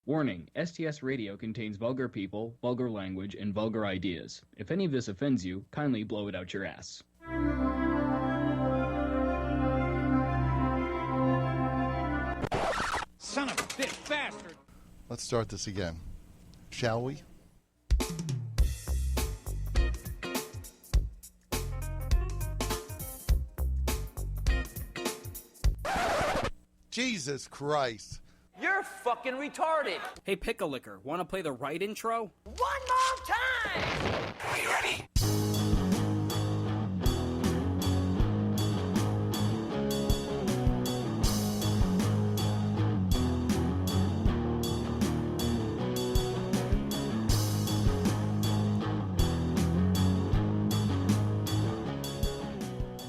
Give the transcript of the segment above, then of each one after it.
Warning, STS Radio contains vulgar people, vulgar language, and vulgar ideas. If any of this offends you, kindly blow it out your ass. Son of a bitch bastard! Let's start this again. Shall we? Jesus Christ. You're fucking retarded. Hey, Pickle-Licker, want to play the right intro? One more time! Are you ready?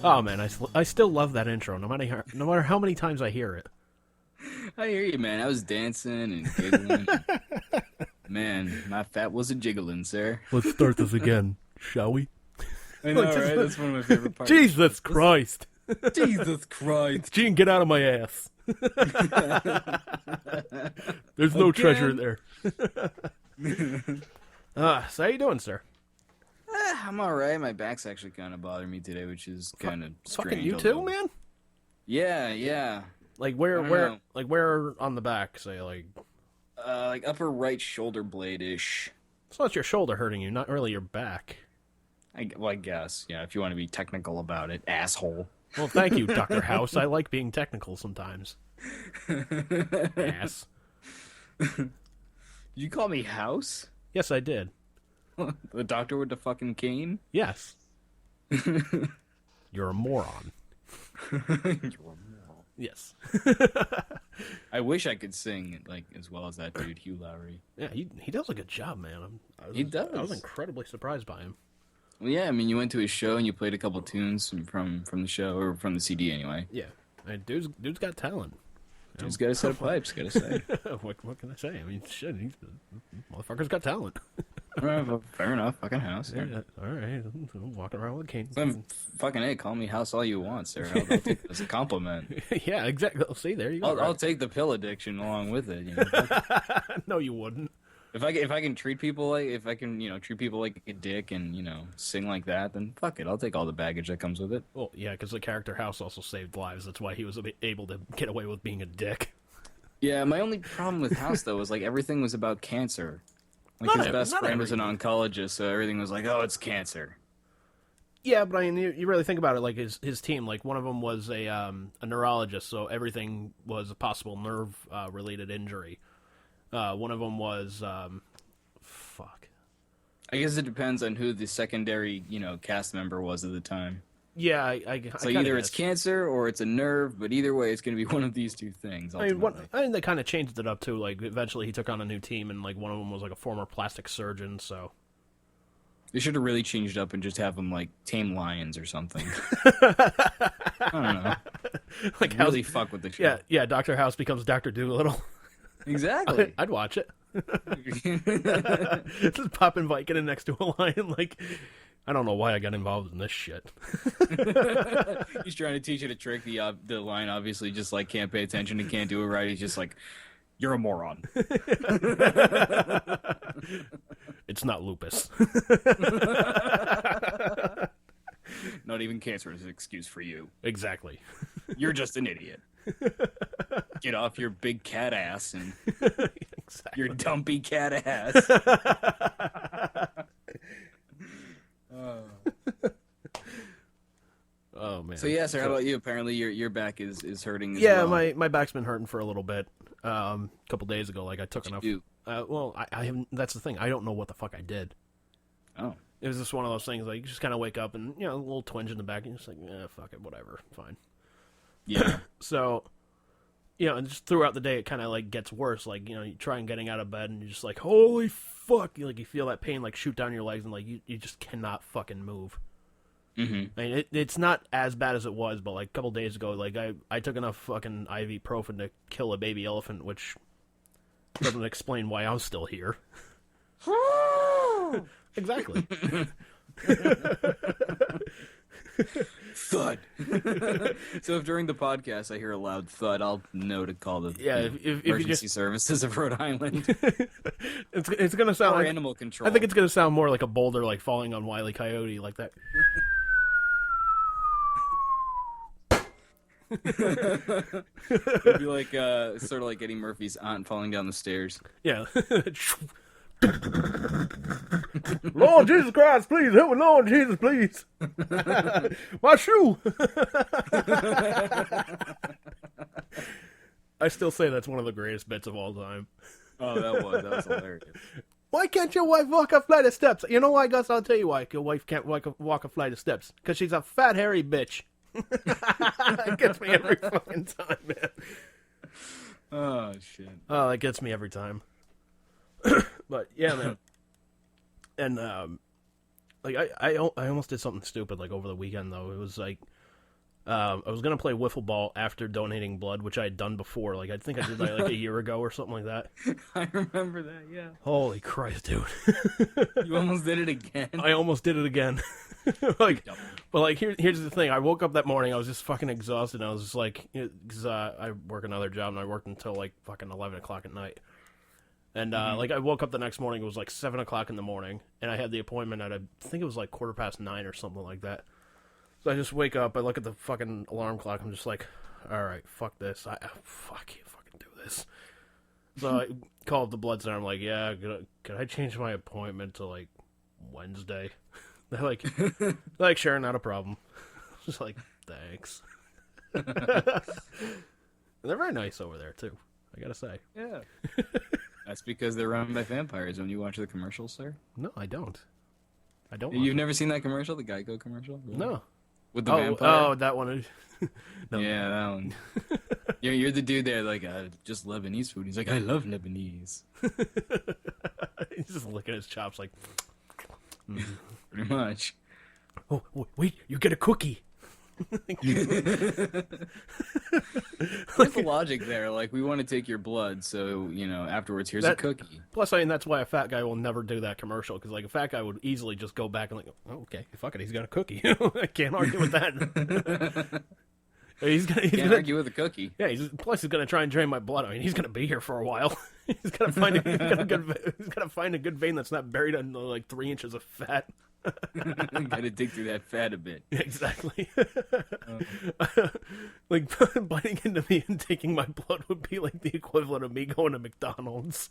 Oh man, I still love that intro, no matter how many times I hear it. I hear you, man. I was dancing and giggling. Man, my fat wasn't jiggling, sir. Let's start this again, shall we? I know, right? That's one of my favorite parts. Jesus Christ! Jesus Christ! Gene, get out of my ass! There's no treasure there. So how you doing, sir? I'm alright. My back's actually kind of bothering me today, which is kind of strange. Fucking you too, man? Yeah. Like where on the back, say, like upper right shoulder blade-ish. It's not your shoulder hurting you, not really your back. I guess. Yeah, if you want to be technical about it, asshole. Well, thank you, Dr. House. I like being technical sometimes. Ass. Did you call me House? Yes, I did. The doctor with the fucking cane? Yes. You're a moron. You're a moron. Yes. I wish I could sing like as well as that dude, Hugh Lowry. Yeah, he does a good job, man. He does. I was incredibly surprised by him. Well, yeah, I mean, you went to his show and you played a couple tunes from the show, or from the CD anyway. Yeah. I mean, dude's got talent. Dude's got a set of pipes, gotta say. What can I say? I mean, shit, motherfucker's got talent. Fair enough, fucking House. Yeah, all right, walking around with a cane. Fucking hey, call me House all you want, sir. I'll take it as a compliment. Yeah, exactly. See, there you go. I'll take the pill addiction along with it. You know? No, you wouldn't. If I can treat people like treat people like a dick and sing like that, then fuck it. I'll take all the baggage that comes with it. Well, yeah, because the character House also saved lives. That's why he was able to get away with being a dick. Yeah, my only problem with House though was like everything was about cancer. Like his best friend was an oncologist, so everything was like, oh, it's cancer. Yeah, but I mean, you really think about it, like his team, like one of them was a neurologist, so everything was a possible nerve related injury. One of them was, fuck. I guess it depends on who the secondary, cast member was at the time. Yeah, so either it's cancer or it's a nerve, but either way, it's going to be one of these two things. Ultimately. I mean, they kind of changed it up too. Like, eventually, he took on a new team, and like one of them was like a former plastic surgeon. So they should have really changed up and just have him like tame lions or something. I don't know. Like really fuck with the show. Yeah. Dr. House becomes Dr. Dolittle. Exactly. I'd watch it. Just popping Vicodin next to a lion, like, I don't know why I got involved in this shit. He's trying to teach it a trick. The lion obviously just like can't pay attention and can't do it right. He's just like, you're a moron. It's not lupus. Not even cancer is an excuse for you. Exactly. You're just an idiot. Get off your big cat ass and exactly. Your dumpy cat ass. Oh man. So yeah, sir. How about you? Apparently, your back is hurting. As well. Yeah, my back's been hurting for a little bit. A couple days ago, like I took enough. Well, I haven't. That's the thing. I don't know what the fuck I did. Oh. It was just one of those things. Like you just kind of wake up and a little twinge in the back, and you're just like, fuck it, whatever, fine. Yeah. So, and just throughout the day, it kind of like gets worse. Like you try and getting out of bed, and you're just like, holy fuck! You feel that pain like shoot down your legs, and like you just cannot fucking move. Mm-hmm. I mean, it's not as bad as it was, but like a couple days ago, like I took enough fucking ibuprofen to kill a baby elephant, which doesn't explain why I'm still here. Exactly. Thud. So if during the podcast I hear a loud thud, I'll know to call the if emergency services of Rhode Island. it's gonna sound or like animal control. I think it's gonna sound more like a boulder like falling on Wile E. Coyote like that. It'd be like sort of like Eddie Murphy's aunt falling down the stairs. Yeah. Lord Jesus Christ, please help me, Lord Jesus, please. My shoe. I still say that's one of the greatest bits of all time. Oh, that was hilarious. Why can't your wife walk a flight of steps? You know why, Gus? I'll tell you why your wife can't walk a flight of steps. Because she's a fat, hairy bitch. It gets me every fucking time, man. Oh, shit. Oh, that gets me every time. But, yeah, man. And, like, I almost did something stupid, like, over the weekend, though. It was, like, I was going to play wiffle ball after donating blood, which I had done before. Like, I think I did that, like, a year ago or something like that. I remember that, yeah. Holy Christ, dude. You almost did it again. I almost did it again. Like, but, like, here's the thing. I woke up that morning, I was just fucking exhausted, and I was just, like, because I work another job, and I worked until, like, fucking 11 o'clock at night. And, like, I woke up the next morning, it was, like, 7 o'clock in the morning, and I had the appointment at, I think it was, like, 9:15 or something like that. So I just wake up, I look at the fucking alarm clock, I'm just like, alright, fuck this, I can't fucking do this. So I called the blood center, I'm like, yeah, could I change my appointment to, like, Wednesday? They're like, sure, not a problem. Just like, thanks. And they're very nice over there, too, I gotta say. Yeah. That's because they're run by vampires when you watch the commercials, sir? No, I don't. You've never seen that commercial, the Geico commercial? Really? No. With the vampire? Oh, that one. No. Yeah, that one. You're the dude there, like, just Lebanese food. He's like, I love Lebanese. He's just licking his chops like... Pretty much. Oh, wait, you get a cookie. What's the logic there? Like, we want to take your blood, so, afterwards, here's a cookie. Plus, I mean, that's why a fat guy will never do that commercial, because, like, a fat guy would easily just go back and, like, oh, okay, fuck it, he's got a cookie. I can't argue with that. Can't argue with a cookie. Yeah, plus he's gonna try and drain my blood. I mean, he's gonna be here for a while. He's gotta find a good vein that's not buried under, like, 3 inches of fat. Gotta dig through that fat a bit. Exactly. Like, biting into me and taking my blood would be like the equivalent of me going to McDonald's.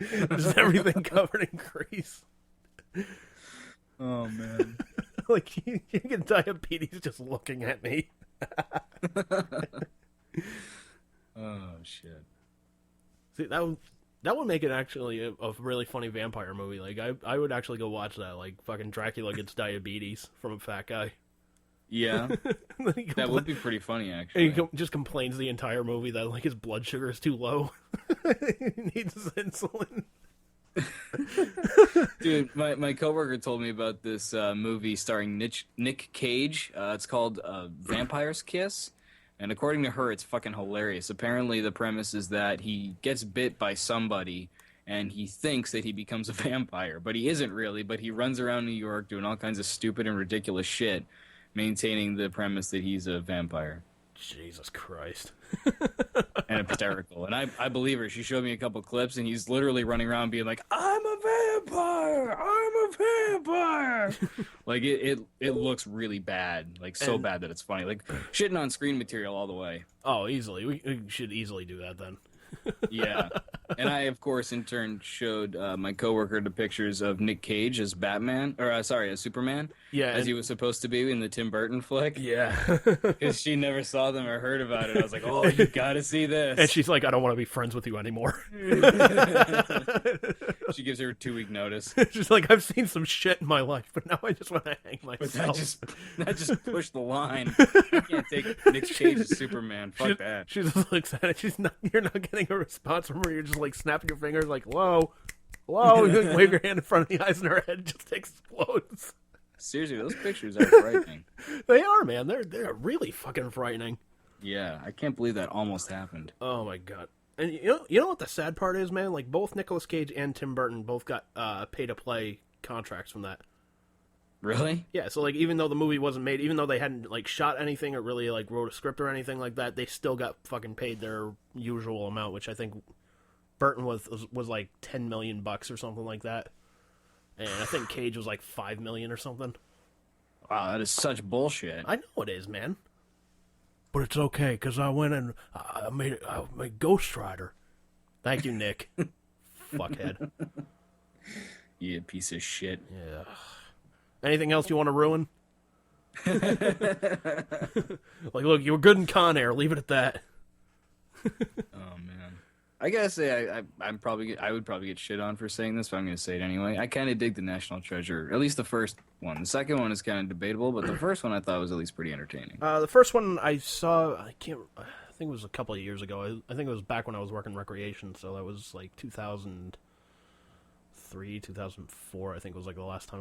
Just everything covered in grease. Oh, man. Like, you get diabetes just looking at me. Oh, shit. See, that would make it actually a really funny vampire movie. Like, I would actually go watch that. Like, fucking Dracula gets diabetes from a fat guy. Yeah. That would be pretty funny, actually. And he just complains the entire movie that, like, his blood sugar is too low. He needs his insulin. Dude, my coworker told me about this movie starring Nick Cage. It's called Vampire's Kiss. And according to her, it's fucking hilarious. Apparently, the premise is that he gets bit by somebody, and he thinks that he becomes a vampire. But he isn't really, but he runs around New York doing all kinds of stupid and ridiculous shit, maintaining the premise that he's a vampire. Jesus Christ. And hysterical. And I believe her. She showed me a couple clips, and he's literally running around being like, I'm a vampire! I'm a vampire! Like, it looks really bad. Like, so bad that it's funny. Like, shitting on screen material all the way. Oh, easily. We should easily do that, then. Yeah. And I, of course, in turn showed my coworker the pictures of Nick Cage as Batman, or as Superman. Yeah, as he was supposed to be in the Tim Burton flick. Yeah. Because she never saw them or heard about it. I was like, oh, you gotta see this. And she's like, I don't want to be friends with you anymore. She gives her a 2-week notice. She's like, I've seen some shit in my life, but now I just want to hang myself. But that just pushed the line. I can't take Nick Cage as Superman. Fuck that. She just looks at it. You're not getting a response from her. You're just like snapping your fingers like, hello. You like, wave your hand in front of the eyes and her head just explodes. Seriously, those pictures are frightening. They are, man. They're really fucking frightening. Yeah, I can't believe that almost happened. Oh my god. And you know what the sad part is, man? Like, both Nicolas Cage and Tim Burton both got pay-to-play contracts from that. Really? Yeah, so like even though the movie wasn't made, even though they hadn't like shot anything or really like wrote a script or anything like that, they still got fucking paid their usual amount, which I think Burton was like $10 million or something like that, and I think Cage was like $5 million or something. Wow, that is such bullshit. I know it is, man. But it's okay because I went and I made Ghost Rider. Thank you, Nick. Fuckhead. You piece of shit. Yeah. Anything else you want to ruin? Like, look, you were good in Con Air. Leave it at that. Oh man, I gotta say I would probably get shit on for saying this, but I'm gonna say it anyway. I kind of dig the National Treasure, at least the first one. The second one is kind of debatable, but the first one I thought was at least pretty entertaining. The first one I saw, I think it was a couple of years ago. I think it was back when I was working recreation, so that was like 2003, 2004. I think was like the last time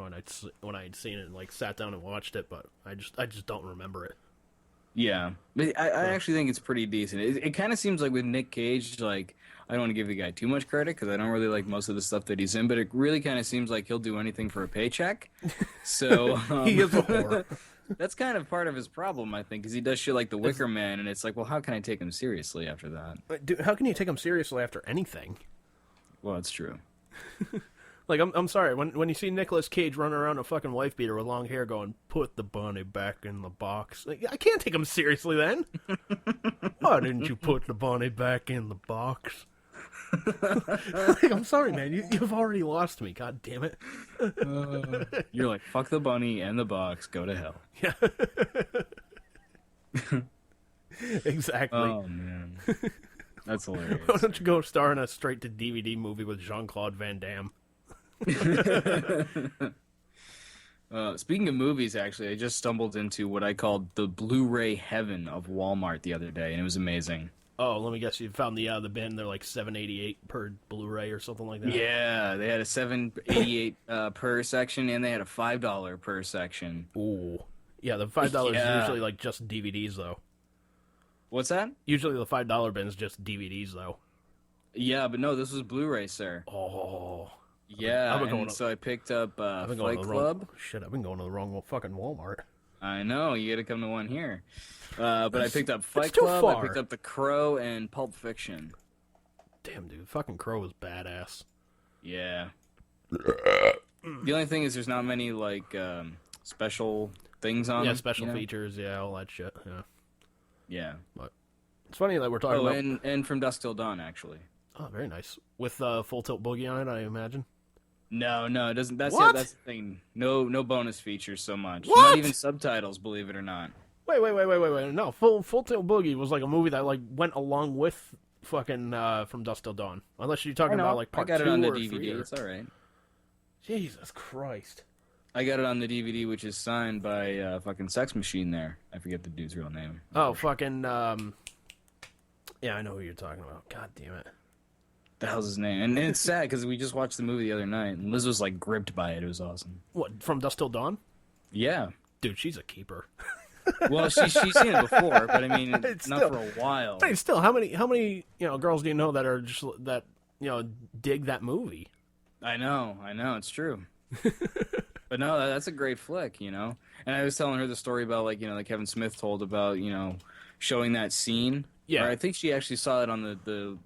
when I'd seen it and like sat down and watched it, but I just don't remember it. Yeah, but I actually think it's pretty decent. It kind of seems like with Nick Cage, like, I don't want to give the guy too much credit because I don't really like most of the stuff that he's in, but it really kind of seems like he'll do anything for a paycheck. So He is a whore. That's kind of part of his problem, I think, because he does shit like The Wicker Man, and it's like, well, how can I take him seriously after that? But dude, how can you take him seriously after anything? Well, it's true. Like, I'm sorry, when you see Nicolas Cage running around a fucking wife beater with long hair going, put the bunny back in the box. Like, I can't take him seriously then. Why didn't you put the bunny back in the box? Like, I'm sorry, man. You've already lost me. God damn it. You're like, fuck the bunny and the box. Go to hell. Yeah. Exactly. Oh, man. That's hilarious. Why don't you go star in a straight-to-DVD movie with Jean-Claude Van Damme? Speaking of movies, actually, I just stumbled into what I called the Blu-ray heaven of Walmart the other day, and it was amazing. Oh, let me guess, you found the bin. They're like $7.88 per Blu-ray or something like that. Yeah, they had a $7.88 per section, and they had a $5 per section. Ooh, yeah, the $5 is usually like just DVDs though. What's that? Usually the $5 bin is just DVDs though. Yeah, but no, this was Blu-ray, sir. Oh. Yeah, so I picked up Fight Club. Shit, I've been going to the wrong fucking Walmart. I know, you gotta come to one here. But I picked up Fight too Club, far. I picked up The Crow, and Pulp Fiction. Damn, dude, fucking Crow was badass. Yeah. The only thing is there's not many, like, special things on them. Yeah, special features, yeah, all that shit, yeah. Yeah. But it's funny that we're talking about... and From Dusk Till Dawn, actually. Oh, very nice. With Full Tilt Boogie on it, I imagine? No, it doesn't. That's the thing. No bonus features so much. What? Not even subtitles, believe it or not. Wait. No, Full Tilt Boogie was like a movie that like went along with fucking From Dusk Till Dawn. Unless you're talking about like part 2 or 3. I got it on the DVD. It's all right. Jesus Christ. I got it on the DVD, which is signed by fucking Sex Machine there. I forget the dude's real name. Oh, fucking... Yeah, I know who you're talking about. God damn it. The hell's his name? And it's sad because we just watched the movie the other night, and Liz was like gripped by it. It was awesome. What, From Dusk Till Dawn? Yeah. Dude, she's a keeper. Well, she's seen it before, but I mean, not still, for a while. Hey, still, how many girls do you know that are just that dig that movie? I know, it's true. But no, that's a great flick, And I was telling her the story about like Kevin Smith told about showing that scene. Yeah, or I think she actually saw it on the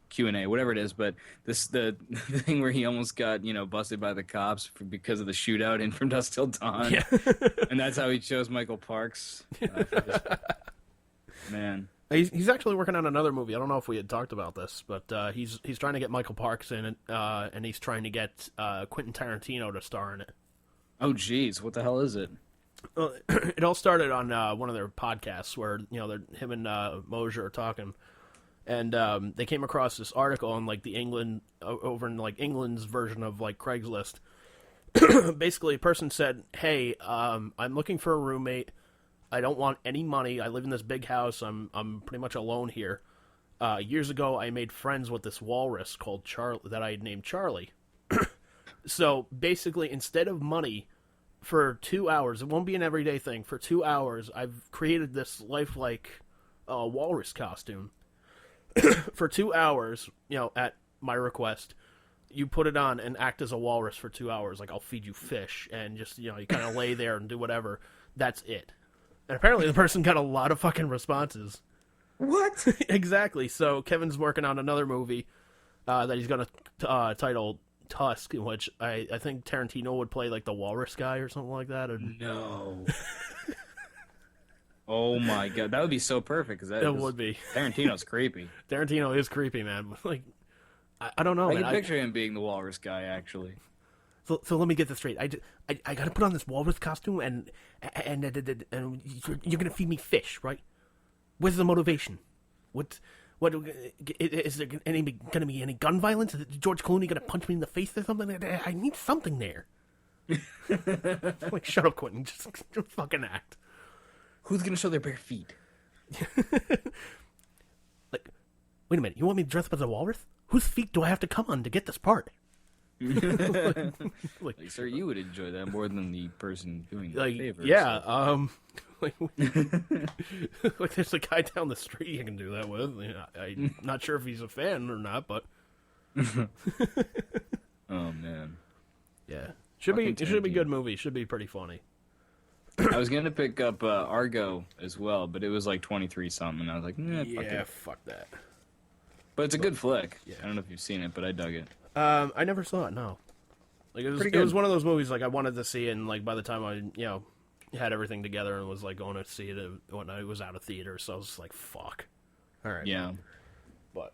Q&A, whatever it is, but the thing where he almost got busted by the cops because of the shootout in From Dusk Till Dawn, yeah. And that's how he chose Michael Parks. Man, he's actually working on another movie. I don't know if we had talked about this, but he's trying to get Michael Parks in it, and he's trying to get Quentin Tarantino to star in it. Oh, geez, what the hell is it? Well, it all started on one of their podcasts where him and Mosier are talking. And they came across this article on like the over in like England's version of like Craigslist. Basically, a person said, "Hey, I'm looking for a roommate. I don't want any money. I live in this big house. I'm pretty much alone here. Years ago, I made friends with this walrus called Charlie that I had named Charlie. So basically, instead of money, for 2 hours, it won't be an everyday thing. For 2 hours, I've created this lifelike walrus costume." For 2 hours, at my request, you put it on and act as a walrus for 2 hours. Like, I'll feed you fish and just, you kind of lay there and do whatever. That's it. And apparently the person got a lot of fucking responses. What? Exactly. So Kevin's working on another movie that he's going to title Tusk, in which I think Tarantino would play, like, the walrus guy or something like that. No. Oh, my God. That would be so perfect. Cause It would be. Tarantino's creepy. Tarantino is creepy, man. Like, I don't know, I man. can picture him being the walrus guy, actually. So let me get this straight. I got to put on this walrus costume, and you're gonna feed me fish, right? Where's the motivation? What is there gonna be any gun violence? Is George Clooney gonna punch me in the face or something? I need something there. Like, shut up, Quentin. Just fucking act. Who's gonna show their bare feet? Like, wait a minute. You want me to dress up as a walrus? Whose feet do I have to come on to get this part? Like, sir, you would enjoy that more than the person doing the favor. Yeah, so. Like, there's a guy down the street you can do that with. I'm not sure if he's a fan or not, but oh man, yeah, it should be a good movie. Should be pretty funny. I was gonna pick up Argo as well, but it was like 23 something. And I was like, fuck that. But it's a good flick. Yeah. I don't know if you've seen it, but I dug it. I never saw it. No, like it was one of those movies like I wanted to see, and like by the time I had everything together and was like going to see it when I was out of theater, so I was like, fuck. All right. Yeah. But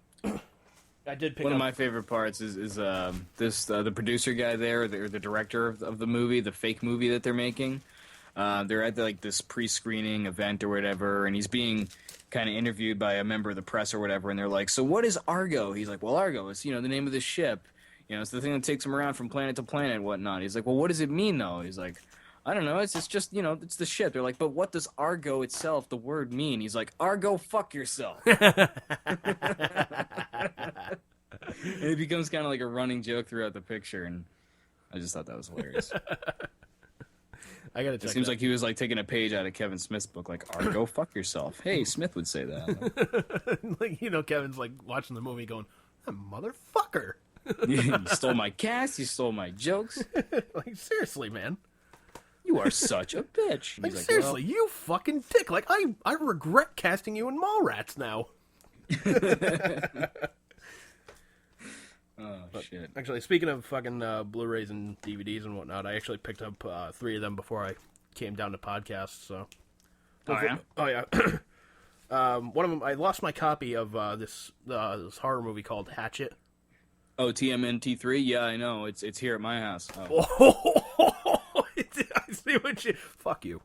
I did pick one of my favorite parts is the producer guy there, or the director of the movie, the fake movie that they're making. They're at this pre-screening event or whatever, and he's being kind of interviewed by a member of the press or whatever, and they're like, "So what is Argo?" He's like, "Well, Argo is the name of this ship. It's the thing that takes him around from planet to planet and whatnot." He's like, "Well, what does it mean though?" He's like, "I don't know. It's just it's the ship." They're like, "But what does Argo itself, the word, mean?" He's like, "Argo, fuck yourself." And it becomes kind of like a running joke throughout the picture, and I just thought that was hilarious. I gotta check it seems like he was like taking a page out of Kevin Smith's book, like, "Argo, fuck yourself." Hey, Smith would say that. Like, Kevin's like watching the movie going, "That motherfucker." You stole my cast, you stole my jokes. Like, seriously, man. You are such a bitch. Like, seriously, you fucking dick. Like, I regret casting you in Mallrats now. Oh, shit. Actually, speaking of fucking Blu-rays and DVDs and whatnot, I actually picked up 3 of them before I came down to podcasts, so. Oh, yeah? Oh, yeah. One of them, I lost my copy of this horror movie called Hatchet. Oh, TMNT3? Yeah, I know. It's here at my house. Oh. I see what you... Fuck you.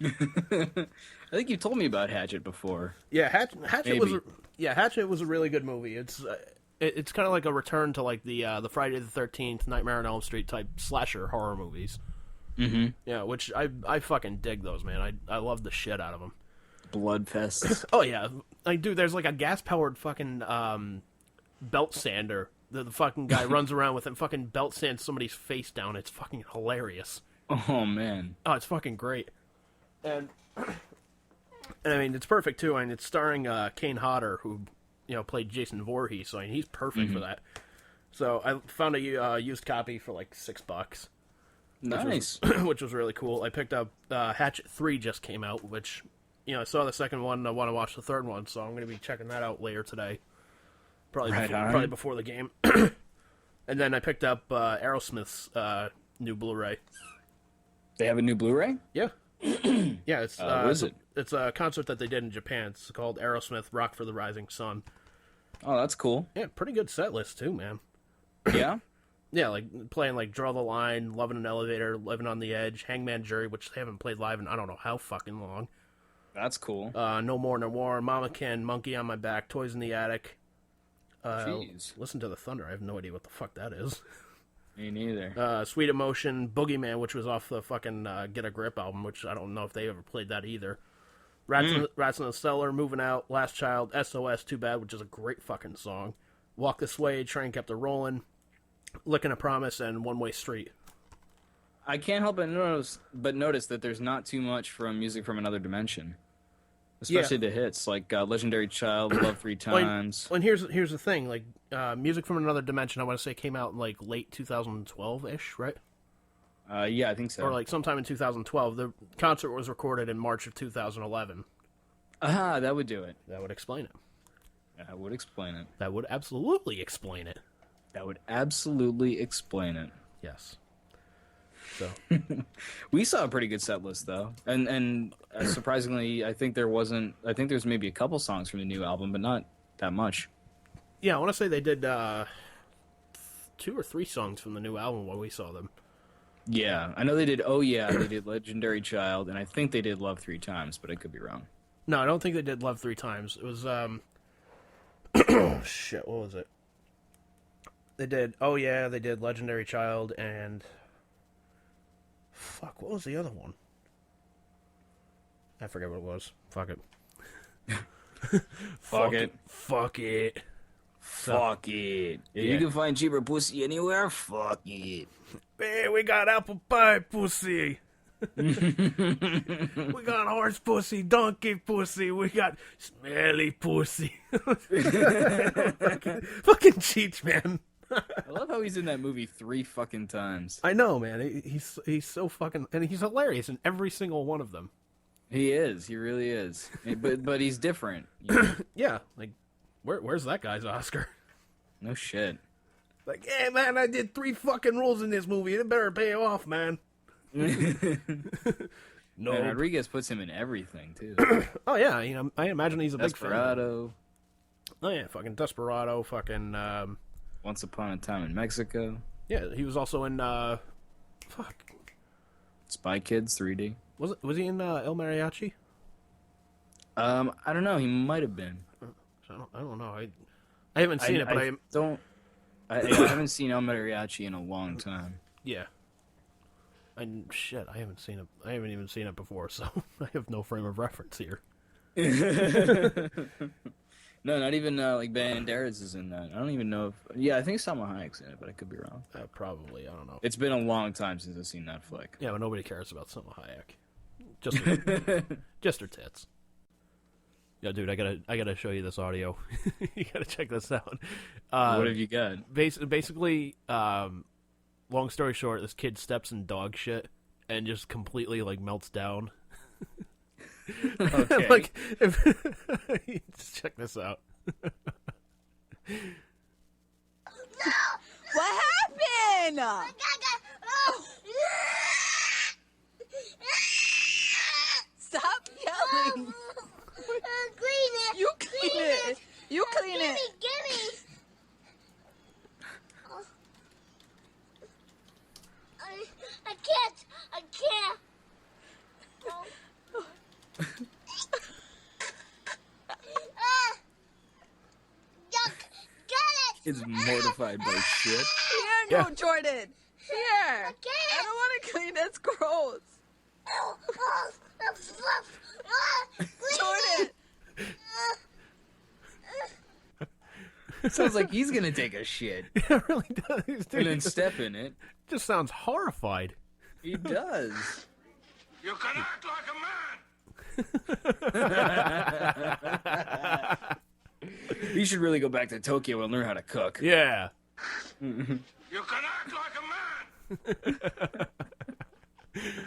I think you told me about Hatchet before. Yeah, Hatchet was a really good movie. It's kind of like a return to like the Friday the 13th, Nightmare on Elm Street type slasher horror movies. Mm-hmm. Yeah, which I fucking dig those, man. I love the shit out of them. Bloodfests. Oh yeah, like, dude, there's like a gas powered fucking belt sander. The fucking guy runs around with and fucking belt sands somebody's face down. It's fucking hilarious. Oh man. Oh, it's fucking great. And I mean, it's perfect too. I mean, it's starring Kane Hodder, who played Jason Voorhees. So I mean, he's perfect for that. So I found a used copy for like $6. Nice. Which was really cool. I picked up Hatchet 3 just came out, which I saw the second one and I want to watch the third one, so I'm going to be checking that out later today. Probably before the game. And then I picked up Aerosmith's new Blu-ray. They have a new Blu-ray? Yeah. Yeah, it's what is it? It's a concert that they did in Japan. It's called Aerosmith Rock for the Rising Sun. Oh, that's cool. Yeah, pretty good set list too, man. Yeah? Yeah, like playing like Draw the Line, Loving an Elevator, Living on the Edge, Hangman Jury, which they haven't played live in I don't know how fucking long. That's cool. No More, No More, Mama Ken, Monkey on My Back, Toys in the Attic. Jeez. Listen to the Thunder. I have no idea what the fuck that is. Me neither. Sweet Emotion, Boogeyman, which was off the fucking Get a Grip album, which I don't know if they ever played that either. Rats in the Cellar, Moving Out, Last Child, SOS, Too Bad, which is a great fucking song. Walk This Way, Train Kept a Rollin', Lickin' a Promise, and One Way Street. I can't help but notice that there's not too much from Music from Another Dimension. especially the hits like Legendary Child, Love Three Times. Well, and here's the thing, like Music from Another Dimension, I want to say came out in like late 2012-ish, right? Yeah, I think so. Or like sometime in 2012. The concert was recorded in March of 2011. That would do it. That would explain it. That would explain it. That would absolutely explain it. That would absolutely explain it. Yes. So we saw a pretty good set list though, and surprisingly, I think there's maybe a couple songs from the new album, but not that much. Yeah, I want to say they did 2 or 3 songs from the new album while we saw them. Yeah, I know they did. Oh yeah, they did Legendary Child, and I think they did Love Three Times, but I could be wrong. No, I don't think they did Love Three Times. It was shit. What was it? They did. Oh yeah, they did Legendary Child and. Fuck, what was the other one? I forget what it was. Fuck it. Fuck it. Fuck it. Fuck it. If you can find cheaper pussy anywhere, fuck it. Hey, we got apple pie pussy. We got horse pussy, donkey pussy. We got smelly pussy. fucking Cheech, man. I love how he's in that movie 3 fucking times. I know, man. He's so fucking, and he's hilarious in every single one of them. He is. He really is. But he's different. You know? Yeah, like where's that guy's Oscar? No shit. Like, hey man, I did 3 fucking roles in this movie. It better pay off, man. No, Man, Rodriguez puts him in everything too. Oh yeah, you know, I imagine he's a big fan. Desperado. Oh yeah, fucking Desperado, fucking. Once Upon a Time in Mexico. Yeah, he was also in. Spy Kids 3D. Was he in El Mariachi? I don't know. He might have been. I don't know. I haven't seen it, but I haven't seen El Mariachi in a long time. Yeah. I haven't seen it. I haven't even seen it before, so I have no frame of reference here. No, not even like Banderas is in that. I don't even know if. Yeah, I think Salma Hayek's in it, but I could be wrong. Probably. I don't know. It's been a long time since I've seen that flick. Yeah, but nobody cares about Salma Hayek. Just her tits. Yeah, dude, I gotta show you this audio. You gotta check this out. What have you got? Basically, long story short, this kid steps in dog shit and just completely like melts down. Okay. Like, just check this out. What happened? Stop yelling. Clean it. You clean it. You clean it. Gimme. I can't. Yuck. Get it. He's mortified by shit. Here, Yeah. no, Jordan. Here. I don't want to clean. That's gross. Jordan. Sounds like he's gonna take a shit Yeah, it really does. Dude, and then step in it. just sounds horrified. He does. You can act like a man. He should really go back to Tokyo and learn how to cook. Yeah. You can act like a man.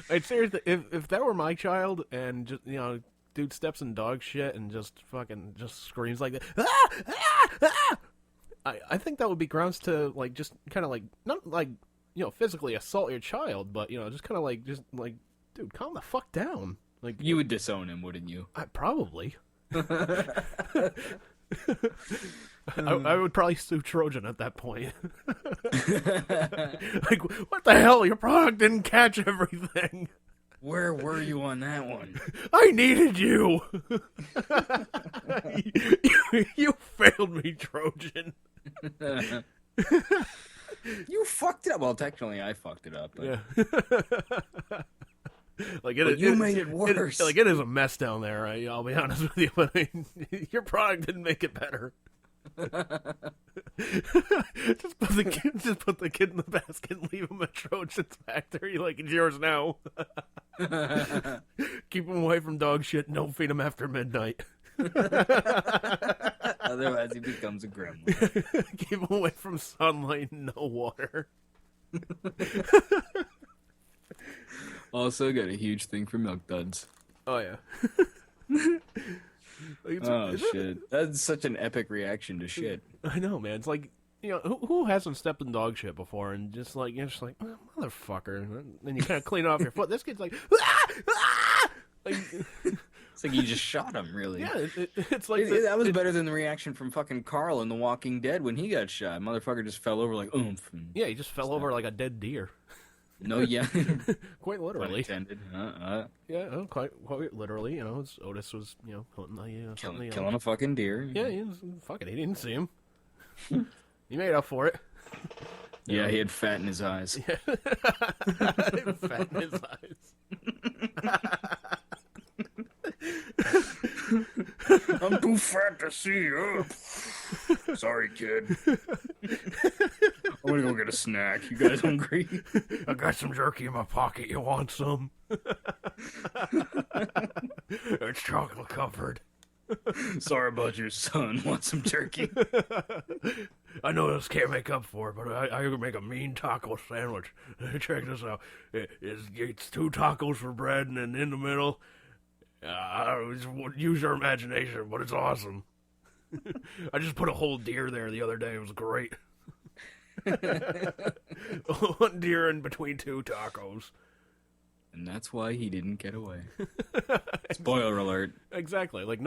Like, seriously, if that were my child and just, you know, dude steps in dog shit and just fucking just screams like that, I think that would be grounds to, like, just kind of like, not like, you know, physically assault your child, but, you know, just kind of like, just like, dude, calm the fuck down. Like, You would disown him, wouldn't you? I probably. I would probably sue Trojan at that point. Like, what the hell? Your product didn't catch everything. Where were you on that one? I needed you. You failed me, Trojan. You fucked it up. Well, technically, I fucked it up. But Yeah. Like But you made it worse. It is a mess down there. I'll be honest with you, but your product didn't make it better. just put the kid in the basket and leave him at Trojan's factory like it's yours now. Keep him away from dog shit and don't feed him after midnight. Otherwise, he becomes a gremlin. Keep him away from sunlight and no water. Also, got a huge thing for milk duds. Oh, yeah. Shit. That's such an epic reaction to shit. I know, man. It's like, you know, who hasn't stepped in dog shit before and just like, you're just like, oh, motherfucker. And then you kind of clean it off your foot. This kid's like, ah! Ah! Like, it's like you just shot him, really. Yeah, it's like... that was better than the reaction from fucking Carl in The Walking Dead when he got shot. Motherfucker just fell over like, oomph. Yeah, he just fell over like a dead deer. No, yeah. Quite literally. Intended. Yeah, quite literally. You know, Otis was, you know, hunting killing a fucking deer. Yeah, he didn't see him. He made up for it. Yeah, he had fat in his eyes. Yeah. Fat in his eyes. I'm too fat to see you. Sorry, kid. I'm gonna go get a snack. You guys hungry? I got some jerky in my pocket. You want some? It's chocolate covered. Sorry about your son. Want some turkey? I know this can't make up for it, but I can make a mean taco sandwich. Check this out. It's 2 tacos for bread, and then in the middle, use your imagination, but it's awesome. I just put a whole deer there the other day. It was great. 1 deer in between 2 tacos. And that's why he didn't get away. Spoiler alert. Exactly. Like,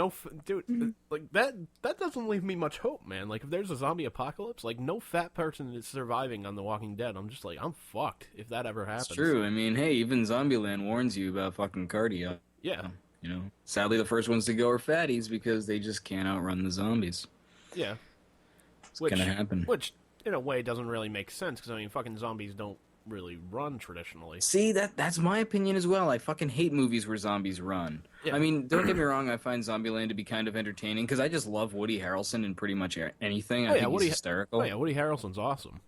dude, like, that doesn't leave me much hope, man. Like, if there's a zombie apocalypse, like, no fat person is surviving on The Walking Dead. I'm just like, I'm fucked if that ever happens. It's true. I mean, hey, even Zombieland warns you about fucking cardio. Yeah. You know, sadly, the first ones to go are fatties because they just can't outrun the zombies. Yeah. It's gonna happen. Which, in a way, doesn't really make sense, because, I mean, fucking zombies don't really run traditionally. See, that's my opinion as well. I fucking hate movies where zombies run. Yeah. I mean, don't get me wrong, I find Zombieland to be kind of entertaining, because I just love Woody Harrelson in pretty much anything. I think he's hysterical. Oh, yeah, Woody Harrelson's awesome.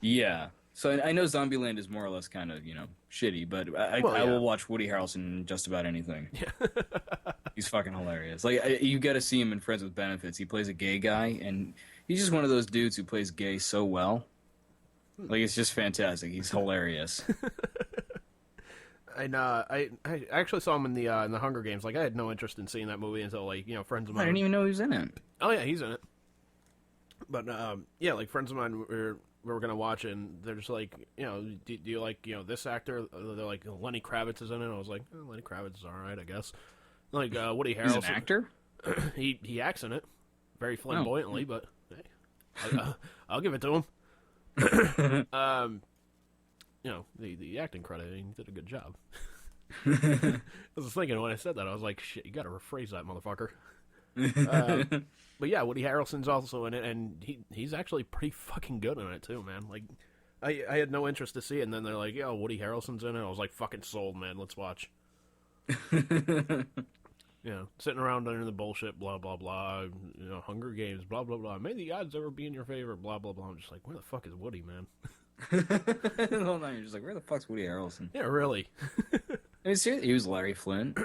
Yeah. So I know Zombieland is more or less kind of, you know, shitty, but I will watch Woody Harrelson in just about anything. Yeah. He's fucking hilarious. Like, you got to see him in Friends with Benefits. He plays a gay guy, and he's just one of those dudes who plays gay so well. Like, it's just fantastic. He's hilarious. And I actually saw him in the Hunger Games. Like, I had no interest in seeing that movie until, like, you know, friends of mine. I didn't even know he was in it. Oh yeah, he's in it. But yeah, like, friends of mine were gonna watch it, and they're just like, you know, do you like, you know, this actor? They're like, Lenny Kravitz is in it. I was like, Lenny Kravitz is all right, I guess. Like, Woody Harrelson. He's an actor? he acts in it very flamboyantly, but hey, I'll give it to him. You know, the acting credit, he did a good job. I was thinking when I said that, I was like, shit, you gotta rephrase that, motherfucker. But yeah, Woody Harrelson's also in it, and he's actually pretty fucking good in it too, man. Like, I had no interest to see it, and then they're like, yo, Woody Harrelson's in it. I was like, fucking sold, man. Let's watch. You know, sitting around under the bullshit, blah, blah, blah, you know, Hunger Games, blah, blah, blah. May the odds ever be in your favor, blah, blah, blah. I'm just like, where the fuck is Woody, man? Hold on, you're just like, where the fuck's Woody Harrelson? Yeah, really. I mean, seriously, he was Larry Flynt.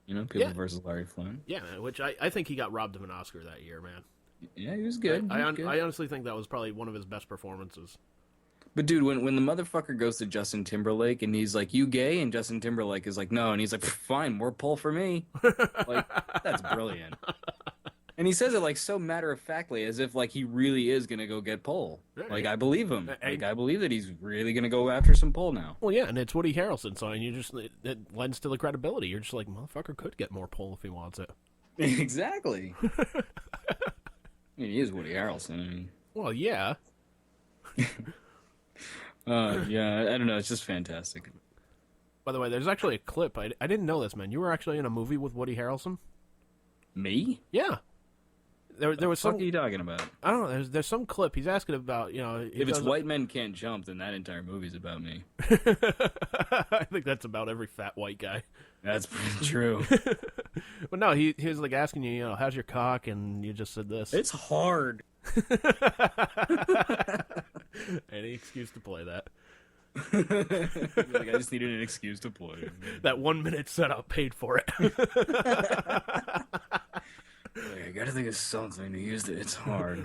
You know, People versus Larry Flynt. Yeah, man, which I think he got robbed of an Oscar that year, man. Yeah, he was good. I honestly think that was probably one of his best performances. But dude, when the motherfucker goes to Justin Timberlake and he's like, "You gay?" and Justin Timberlake is like, "No," and he's like, "Fine, more pull for me." Like, that's brilliant. And he says it like so matter-of-factly, as if like he really is gonna go get pull. Like, I believe him. Like, I believe that he's really gonna go after some pull now. Well, yeah, and it's Woody Harrelson, so and it lends to the credibility. You're just like, motherfucker could get more pull if he wants it. Exactly. I mean, he is Woody Harrelson. I mean, well, yeah. Yeah, I don't know. It's just fantastic. By the way, there's actually a clip. I didn't know this, man. You were actually in a movie with Woody Harrelson? Me? Yeah. There was some. What are you talking about? I don't know. There's some clip. He's asking about, you know. If it's White Men Can't Jump, then that entire movie's about me. I think that's about every fat white guy. That's pretty true. But no, he was like asking you, you know, how's your cock? And you just said this. It's hard. Any excuse to play that. Like, I just needed an excuse to play. That 1 minute setup paid for it. Like, I gotta think of something to use it. It's hard.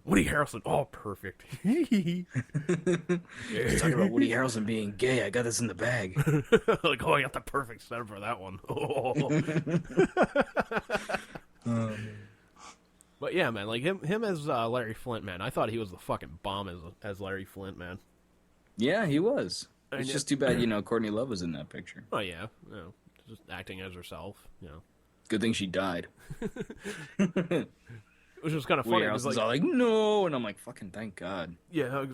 Woody Harrelson. Oh, perfect. Talking about Woody Harrelson being gay. I got this in the bag. Like, oh, I got the perfect setup for that one. Oh. But yeah, man, like him as Larry Flynt, man. I thought he was the fucking bomb as Larry Flynt, man. Yeah, he was. It's And just too bad, Courtney Love was in that picture. Oh yeah, just acting as herself, Good thing she died. Which was kind of funny. Woody Harrelson's all like, no, and I'm like, fucking thank God. Yeah,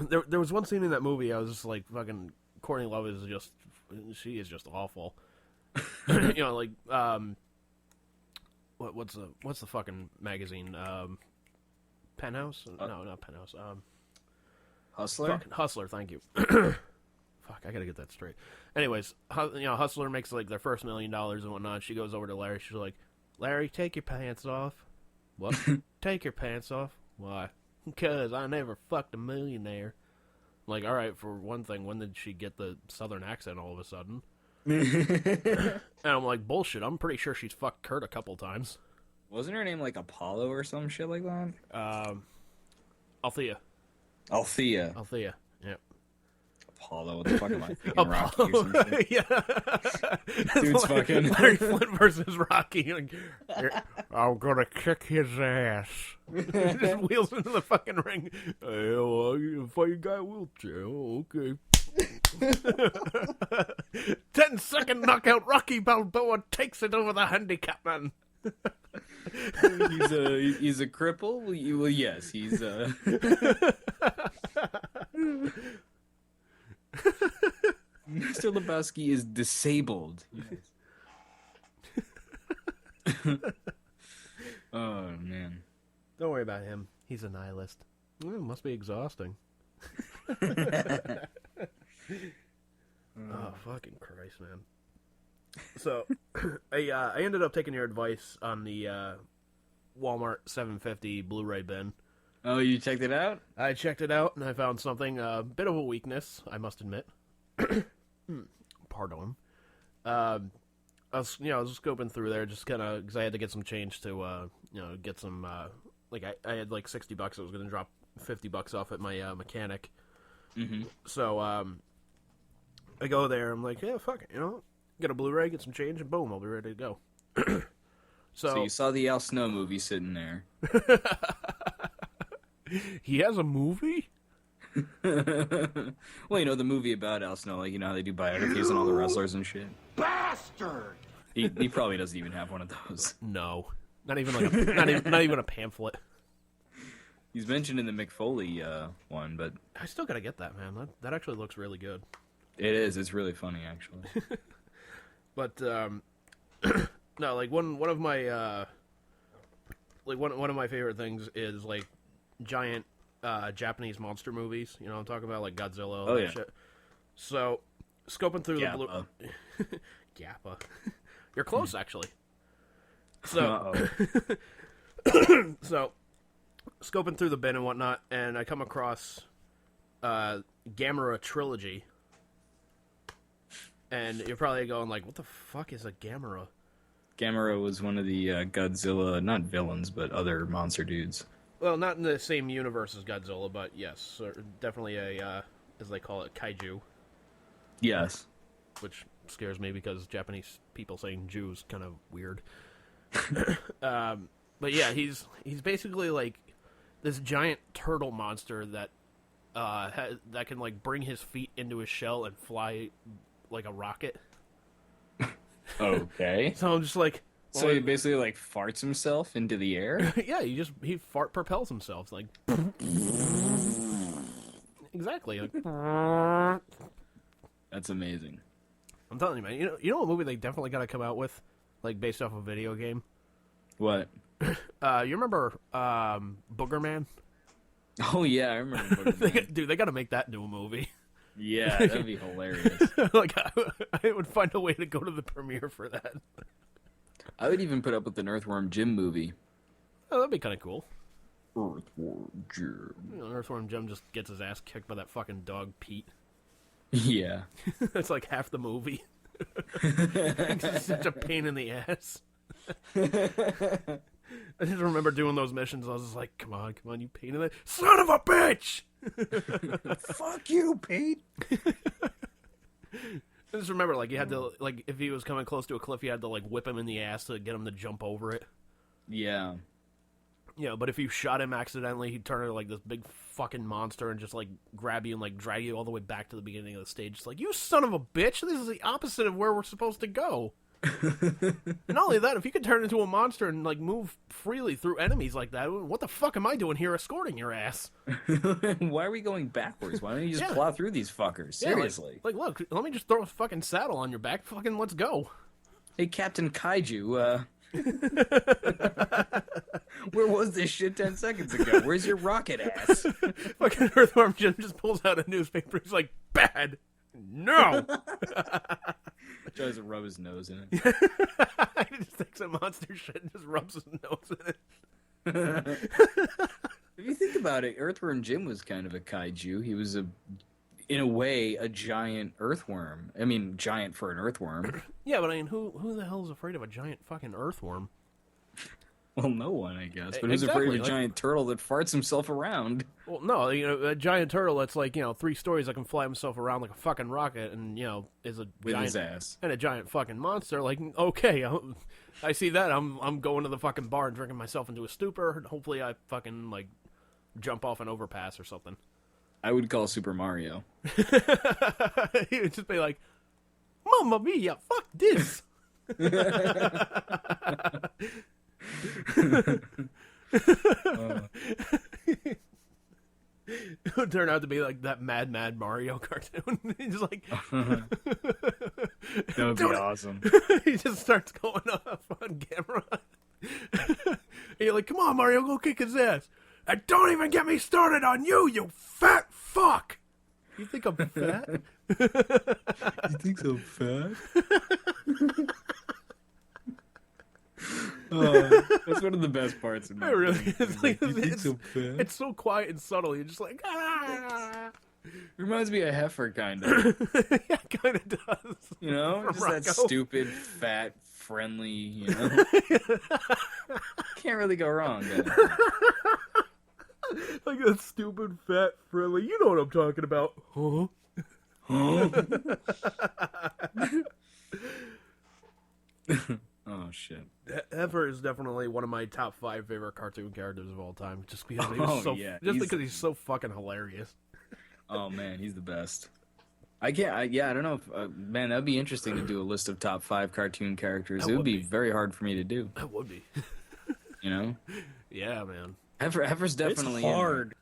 there was one scene in that movie. I was just like, fucking Courtney Love she is just awful. Like what's the fucking magazine? Penthouse? No, not Penthouse. Hustler? Fucking Hustler. Thank you. Fuck, I gotta get that straight. Anyways, Hustler makes like their first $1 million and whatnot. She goes over to Larry. She's like, Larry, take your pants off. What? Take your pants off? Why? Because I never fucked a millionaire. I'm like, all right, for one thing, when did she get the southern accent all of a sudden? And I'm like, bullshit. I'm pretty sure she's fucked Kurt a couple times. Wasn't her name like Apollo or some shit like that? Althea. Althea. Yep. Apollo, what the fuck am I thinking? Rocky or some shit? Yeah. Dude's fucking... Larry Flynt versus Rocky. Like, I'm gonna kick his ass. Just wheels into the fucking ring. Hey, well, you fight guy wheelchair. Oh, okay. 10-second knockout. Rocky Balboa takes it over the handicap man. He's a cripple? Well, yes, he's Mr. Lebowski is disabled. Yes. Oh, man. Don't worry about him. He's a nihilist. It must be exhausting. Oh, fucking Christ, man. So, I ended up taking your advice on the Walmart 750 Blu-ray bin. Oh, you checked it out? I checked it out, and I found something, a bit of a weakness, I must admit. Pardon. I was scoping through there, just kind of, because I had to get some change to, get some, I had like $60. I was going to drop $50 off at my mechanic. Mm-hmm. So, I go there, I'm like, yeah, fuck it, get a Blu-ray, get some change, and boom, I'll be ready to go. So you saw the Al Snow movie sitting there. He has a movie? Well, the movie about Al Snow, like, how they do biographies on all the wrestlers and shit. Bastard! He probably doesn't even have one of those. No. Not even like not even a pamphlet. He's mentioned in the McFoley one, but I still gotta get that, man. That actually looks really good. it is. It's really funny, actually. But no, like one of my one of my favorite things is like giant Japanese monster movies. I'm talking about like Godzilla, all that shit. So scoping through the blue Gappa. You're close actually. So so scoping through the bin and whatnot, and I come across Gamera Trilogy. And you're probably going like, what the fuck is a Gamera? Gamera was one of the Godzilla, not villains, but other monster dudes. Well, not in the same universe as Godzilla, but yes, definitely a, as they call it, kaiju. Yes. Which scares me because Japanese people saying Jew is kind of weird. But yeah, he's basically like this giant turtle monster that that can like bring his feet into his shell and fly like a rocket. Okay. So I'm just like, so he basically like farts himself into the air? yeah, he propels himself like exactly. Like, that's amazing. I'm telling you, man. You know what movie they definitely got to come out with, like based off a video game. What? You remember Booger Man? Oh yeah, I remember Booger Man. Dude, they got to make that into a movie. Yeah, that'd be hilarious. Like I would find a way to go to the premiere for that. I would even put up with an Earthworm Jim movie. Oh, that'd be kind of cool. Earthworm Jim. Earthworm Jim just gets his ass kicked by that fucking dog Pete. Yeah. That's like half the movie. It's such a pain in the ass. I just remember doing those missions. I was just like, come on, you pain in the... Son of a bitch! Fuck you, Pete! I just remember, like, you had to, like, if he was coming close to a cliff, you had to, like, whip him in the ass to get him to jump over it. Yeah. Yeah, but if you shot him accidentally, he'd turn into, like, this big fucking monster and just, like, grab you and, like, drag you all the way back to the beginning of the stage. It's like, you son of a bitch! This is the opposite of where we're supposed to go. And not only that, if you could turn into a monster and, like, move freely through enemies like that, what the fuck am I doing here escorting your ass? Why are we going backwards? Why don't you just plow through these fuckers? Seriously. Yeah, like, look, let me just throw a fucking saddle on your back. Fucking let's go. Hey, Captain Kaiju, where was this shit 10 seconds ago? Where's your rocket ass? Fucking Earthworm Jim just pulls out a newspaper. He's like, bad. No. Tries to rub his nose in it. He just takes a monster shit and just rubs his nose in it. If you think about it, Earthworm Jim was kind of a kaiju. He was in a way, a giant earthworm. I mean, giant for an earthworm. Yeah, but I mean, who the hell is afraid of a giant fucking earthworm? Well, no one, I guess. But who's afraid of a giant turtle that farts himself around? Well, no, a giant turtle that's like, 3 stories that can fly himself around like a fucking rocket and, is a With giant... his ass. And a giant fucking monster. Like, okay, I see that. I'm going to the fucking bar and drinking myself into a stupor. Hopefully I fucking, like, jump off an overpass or something. I would call Super Mario. He would just be like, Mamma mia, fuck this! It would turn out to be like that Mad Mario cartoon. He's like, That would be awesome. He just starts going off on camera. And you're like, come on, Mario, go kick his ass. And don't even get me started on you, you fat fuck. You think I'm fat? You think so fat? That's one of the best parts of It really movie. is. Like, You think it's, so fat? it's so quiet and subtle. You're just like, ah. Reminds me of Heifer, kind of. Yeah, it kind of does. You know? From Just that Rocco. stupid, fat, friendly, Can't really go wrong, guys. Like that stupid, fat, friendly. You know what I'm talking about. Huh? Oh, shit. Heifer is definitely one of my top 5 favorite cartoon characters of all time. Just because because he's so fucking hilarious. Oh, man, he's the best. I don't know if, man, that'd be interesting to do a list of top 5 cartoon characters. It would be very hard for me to do. That would be. You know? Yeah, man. Heifer's definitely It's hard.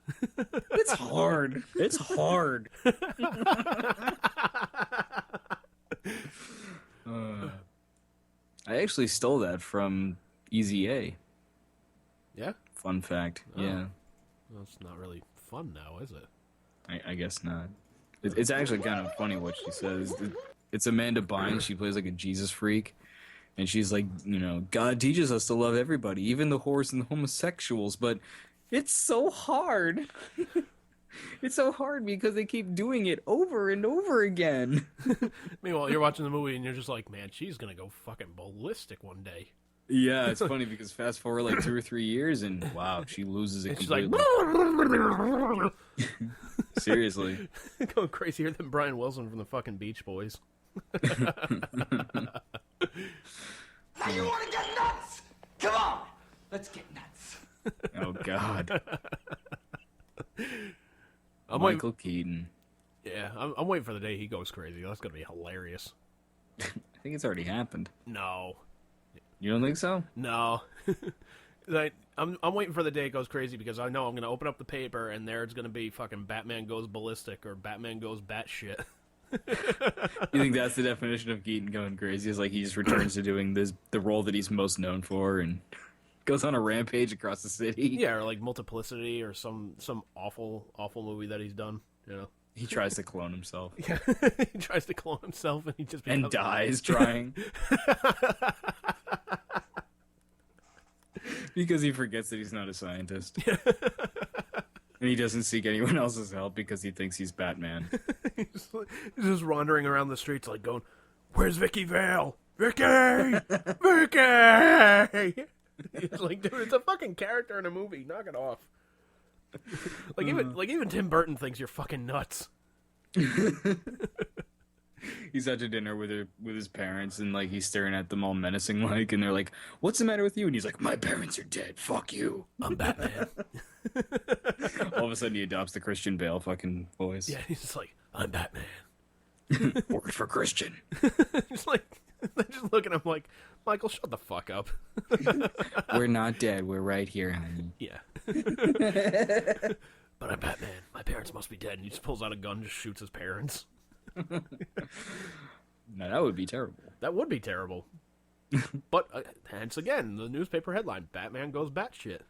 It's hard. It's hard. I actually stole that from Easy A. Yeah? Fun fact. Oh. Yeah. Well, it's not really fun now, is it? I guess not. It's actually kind of funny what she says. It's Amanda Bynes. She plays like a Jesus freak. And she's like, God teaches us to love everybody, even the whores and the homosexuals, but it's so hard. It's so hard because they keep doing it over and over again. Meanwhile, you're watching the movie and you're just like, man, she's gonna go fucking ballistic one day. Yeah, it's funny because fast forward like 2 or 3 years and wow, she loses it And she's completely. like, Seriously. going crazier than Brian Wilson from the fucking Beach Boys. Now you want to get nuts? Come on, let's get nuts. Oh, God. I'm Michael Keaton. Yeah, I'm waiting for the day he goes crazy. That's gonna be hilarious. I think it's already happened. No. You don't think so? No. I'm waiting for the day it goes crazy because I know I'm going to open up the paper and there's going to be fucking Batman Goes Ballistic or Batman Goes Batshit. You think that's the definition of Keaton going crazy? Is like he just returns to doing the role that he's most known for and goes on a rampage across the city? Yeah, or like Multiplicity or some awful movie that he's done, He tries to clone himself. Yeah. He tries to clone himself and he just becomes... And dies trying. Because he forgets that he's not a scientist. And he doesn't seek anyone else's help because he thinks he's Batman. He's just wandering around the streets like going, "Where's Vicky Vale? Vicky! Vicky!" He's like, dude, it's a fucking character in a movie. Knock it off. Even Tim Burton thinks you're fucking nuts. He's at a dinner with his parents, and like he's staring at them all menacing like, and they're like, "What's the matter with you?" And he's like, "My parents are dead. Fuck you. I'm Batman." All of a sudden, he adopts the Christian Bale fucking voice. Yeah, he's just like, "I'm Batman." Worked for Christian. Just like, they just look at him like, "Michael, shut the fuck up." We're not dead. We're right here, honey. Yeah. But I'm Batman. My parents must be dead. And he just pulls out a gun and just shoots his parents. No, that would be terrible. That would be terrible. But, hence again, the newspaper headline, Batman Goes Batshit.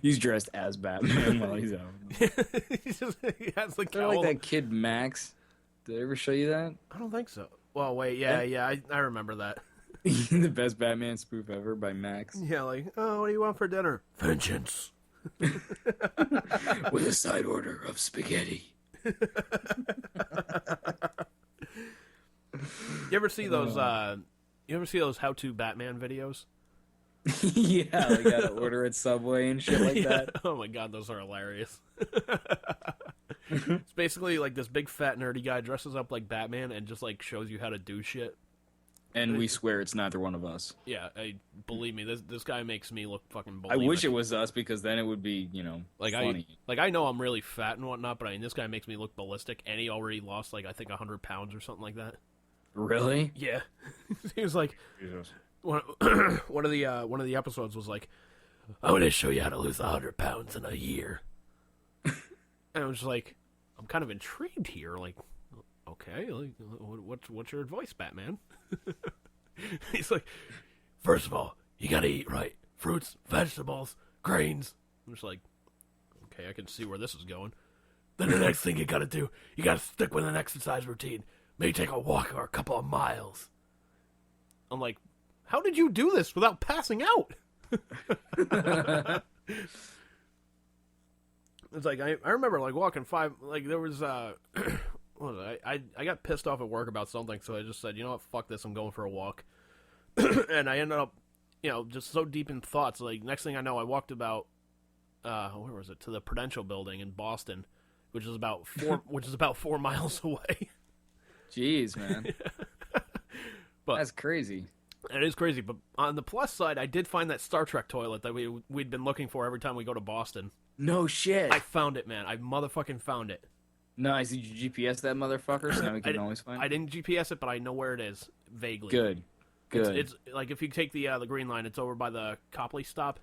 He's dressed as Batman while he's out. He has the They're cowl. like that kid Max. Did I ever show you that? I don't think so. Well, wait, yeah, I remember that. The best Batman spoof ever by Max. Yeah, like, "Oh, what do you want for dinner?" "Vengeance." With a side order of spaghetti. You ever see those, how-to Batman videos? Yeah, like gotta order at Subway and shit like that. Oh my god, those are hilarious. It's basically like this big fat nerdy guy dresses up like Batman and just like shows you how to do shit. And we swear it's neither one of us. Yeah, believe me, this guy makes me look fucking I bulimic. wish it was us, because then it would be, like funny. I know I'm really fat and whatnot, but this guy makes me look ballistic, and he already lost like I think 100 pounds or something like that. Really? Yeah, he was like, Jesus. one of the episodes was like, "I'm gonna show you how to lose 100 pounds in a year," and I was like, I'm kind of intrigued here, like. Okay, like, what's your advice, Batman? He's like, "First of all, you gotta eat right. Fruits, vegetables, grains." I'm just like, okay, I can see where this is going. "Then the next thing you gotta do, you gotta stick with an exercise routine. Maybe take a walk or a couple of miles." I'm like, how did you do this without passing out? It's like, I remember, like, walking there was, what was it? I got pissed off at work about something, so I just said, you know what, fuck this, I'm going for a walk. And I ended up, just so deep in thoughts, like, next thing I know, I walked about, where was it, to the Prudential Building in Boston, which is about 4 miles away. Jeez, man. But that's crazy. It is crazy, but on the plus side, I did find that Star Trek toilet that we'd been looking for every time we go to Boston. No shit. I found it, man. I motherfucking found it. Nice. Did you GPS that motherfucker so now we can always find it? I didn't GPS it, but I know where it is, vaguely. Good. It's like, if you take the Green Line, it's over by the Copley stop.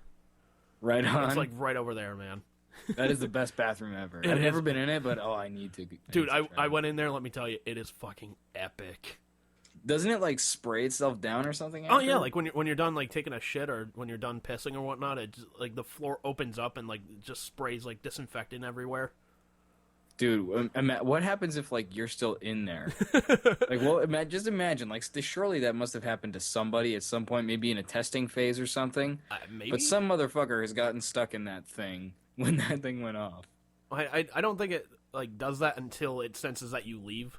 Right on. It's like right over there, man. That is the best bathroom ever. I've never been in it, but I need to. Dude, I went in there, let me tell you, it is fucking epic. Doesn't it like spray itself down or something? Oh yeah, like when you're done like taking a shit or when you're done pissing or whatnot, it just, like the floor opens up and like just sprays like disinfectant everywhere. Dude, what happens if like you're still in there? Like, well, just imagine. Like, surely that must have happened to somebody at some point, maybe in a testing phase or something. Maybe. But some motherfucker has gotten stuck in that thing when that thing went off. I don't think it like does that until it senses that you leave.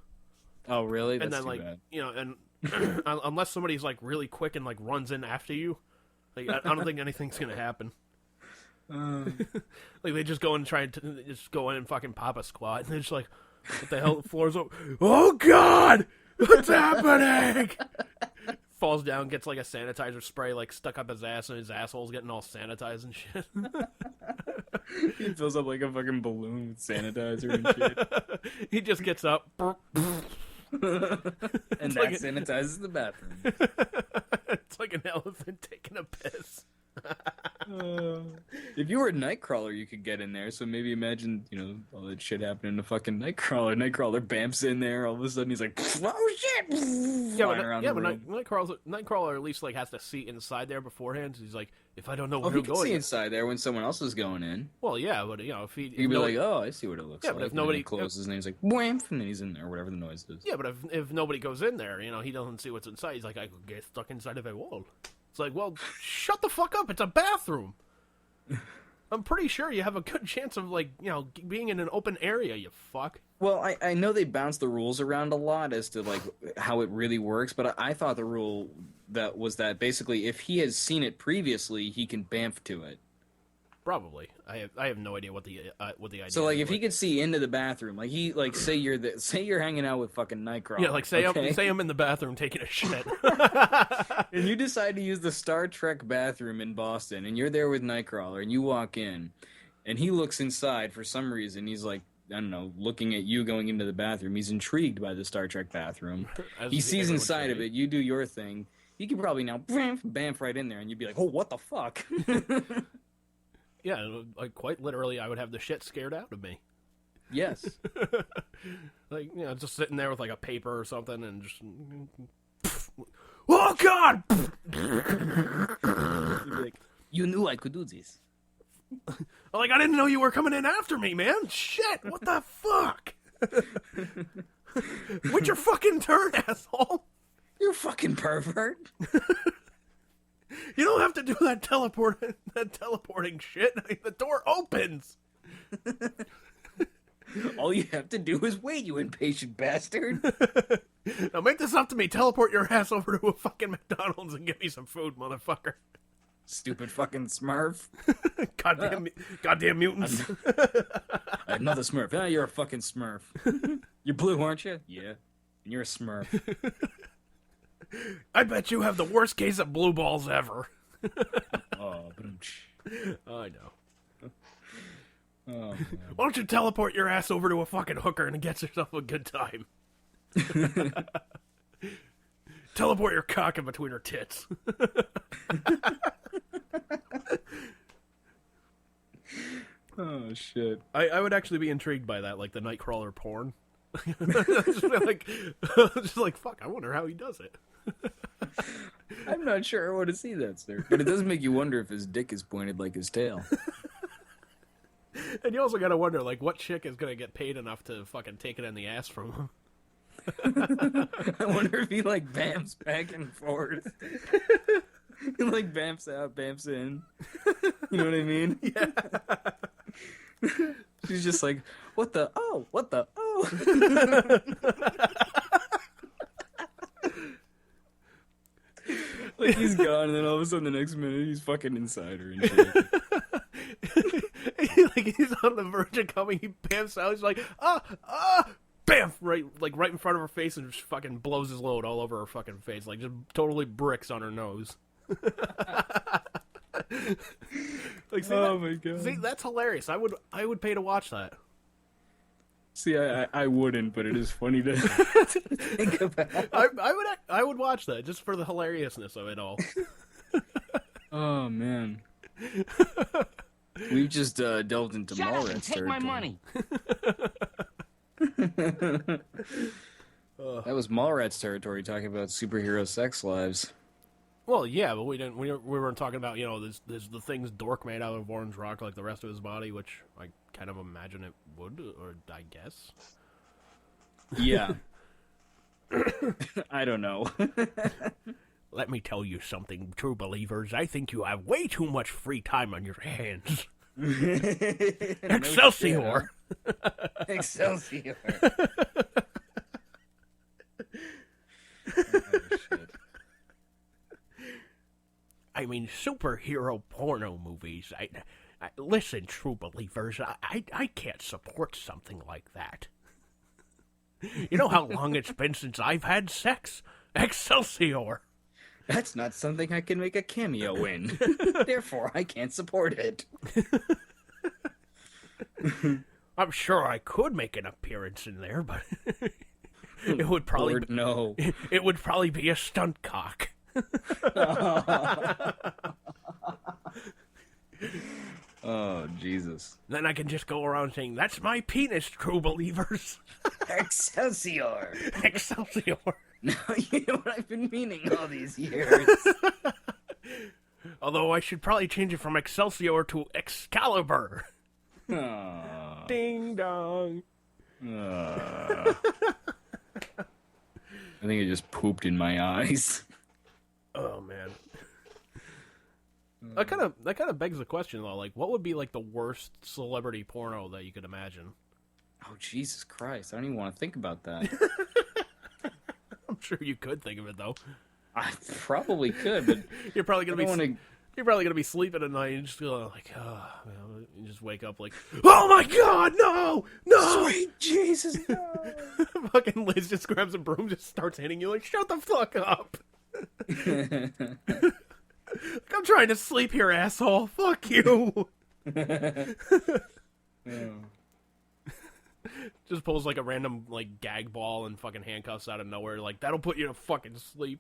Oh, really? And That's then too like bad. and unless somebody's like really quick and like runs in after you, like I don't think anything's gonna happen. Like they just go and just go in and fucking pop a squat, and they're just like, "What the hell? The floor's open. Oh God, what's happening?" Falls down, gets like a sanitizer spray like stuck up his ass, and his asshole's getting all sanitized and shit. He fills up like a fucking balloon with sanitizer and shit. He just gets up. And that like sanitizes the bathroom. It's like an elephant taking a piss. If you were a Nightcrawler, you could get in there. So maybe imagine, all that shit happening to fucking Nightcrawler. Nightcrawler bamps in there. All of a sudden, he's like, "Oh shit!" Flying around the room. Nightcrawler at least like has to see inside there beforehand. So he's like, if I don't know where he to can go, see inside there when someone else is going in. Well, yeah, but if he, He'd be like, "Oh, I see what it looks like." But if nobody closes, and he's like, "Wham!" and then he's in there, whatever the noise is. Yeah, but if nobody goes in there, he doesn't see what's inside. He's like, I could get stuck inside of a wall. It's like, well, shut the fuck up. It's a bathroom. I'm pretty sure you have a good chance of, being in an open area, you fuck. Well, I know they bounce the rules around a lot as to, how it really works, but I thought the rule was that basically if he has seen it previously, he can bamf to it. Probably. I have no idea what the idea is. So, if he could see into the bathroom, say you're hanging out with fucking Nightcrawler. Yeah, say I'm in the bathroom taking a shit. And you decide to use the Star Trek bathroom in Boston, and you're there with Nightcrawler, and you walk in, and he looks inside for some reason. He's like, I don't know, looking at you going into the bathroom. He's intrigued by the Star Trek bathroom. He sees inside of it. You do your thing. You could probably now bamf right in there, and you'd be like, oh, what the fuck? Yeah, quite literally, I would have the shit scared out of me. Yes. Just sitting there with, a paper or something, and just... Oh, God! You knew I could do this. I didn't know you were coming in after me, man. Shit, what the fuck? What's your fucking turn, asshole? You fucking pervert. You don't have to do that teleporting shit. The door opens. All you have to do is wait, you impatient bastard. Now make this up to me. Teleport your ass over to a fucking McDonald's and give me some food, motherfucker. Stupid fucking Smurf. Goddamn mutants. Another Smurf. Ah, you're a fucking Smurf. You're blue, aren't you? Yeah. And you're a Smurf. I bet you have the worst case of blue balls ever. Oh, I know. Oh, why don't you teleport your ass over to a fucking hooker and get yourself a good time? Teleport your cock in between her tits. Oh, shit. I would actually be intrigued by that, the Nightcrawler porn. just like, fuck, I wonder how he does it. I'm not sure I want to see that, sir. But it does make you wonder if his dick is pointed like his tail. And you also gotta wonder, what chick is gonna get paid enough to fucking take it in the ass from him? I wonder if he, bamps back and forth. He, bamps out, bamps in. You know what I mean? Yeah. She's just like, what the oh? He's gone, and then all of a sudden the next minute he's fucking inside her and shit. He's on the verge of coming, he bamfs out, he's like, bam! Right in front of her face, and just fucking blows his load all over her fucking face, just totally bricks on her nose. Oh my god! See, that's hilarious. I would pay to watch that. See, I wouldn't, but it is funny to think about. I would watch that just for the hilariousness of it all. Oh man, we just delved into Mallrats territory. Take my money. That was Mallrats territory, talking about superhero sex lives. Well, yeah, but we didn't. We weren't talking about there's the things Dork made out of orange rock, like the rest of his body, which I kind of imagine it would, or I guess. Yeah. I don't know. Let me tell you something, true believers. I think you have way too much free time on your hands. Excelsior! Excelsior! I mean, superhero porno movies. I listen, true believers. I can't support something like that. You know how long it's been since I've had sex? Excelsior! That's not something I can make a cameo in. Therefore, I can't support it. I'm sure I could make an appearance in there, but it would probably Lord, no. It would probably be a stunt cock. Oh, Jesus. Then I can just go around saying, "That's my penis, true believers." Excelsior! Excelsior. No, you know what I've been meaning all these years. Although I should probably change it from Excelsior to Excalibur. Oh. Ding dong. I think it just pooped in my eyes. Oh man. That kind of begs the question though. Like, what would be like the worst celebrity porno that you could imagine? Oh, Jesus Christ! I don't even want to think about that. I'm sure you could think of it though. I probably could, but You're probably gonna I don't be wanna- you're probably gonna be sleeping at night and just go like, oh, man, you just wake up like, oh my God, no, no! Sweet Jesus, no! Fucking Liz just grabs a broom, just starts hitting you like, shut the fuck up. I'm trying to sleep here, asshole. Fuck you. Just pulls like a random like gag ball and fucking handcuffs out of nowhere. Like, that'll put you to fucking sleep.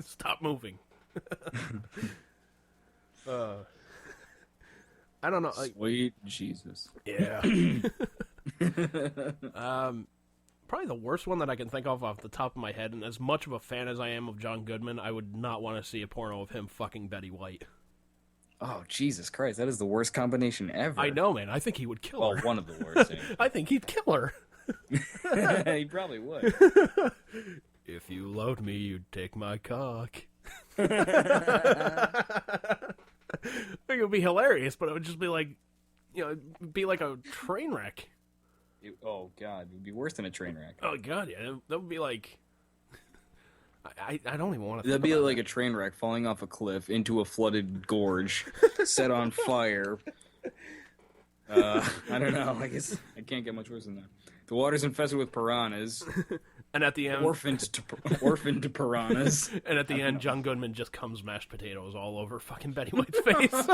Stop moving. I don't know. Like, Sweet Jesus. yeah. Probably the worst one that I can think of off the top of my head, and as much of a fan as I am of John Goodman, I would not want to see a porno of him fucking Betty White. Oh, Jesus Christ, that is the worst combination ever. I know, man. I think he would kill Well, her. one of the worst. I think he'd kill her. He probably would. If you loved me, you'd take my cock. I think it would be hilarious, but it would just be like, you know, it'd be like a train wreck. Oh, God, it would be worse than a train wreck. Oh, God, yeah. That would be like... I don't even want to That'd be like a train wreck falling off a cliff into a flooded gorge, set on fire. I don't know. I guess I can't get much worse than that. The water's infested with piranhas. And at the end... Orphaned piranhas. And at the end, John Goodman just comes mashed potatoes all over fucking Betty White's face.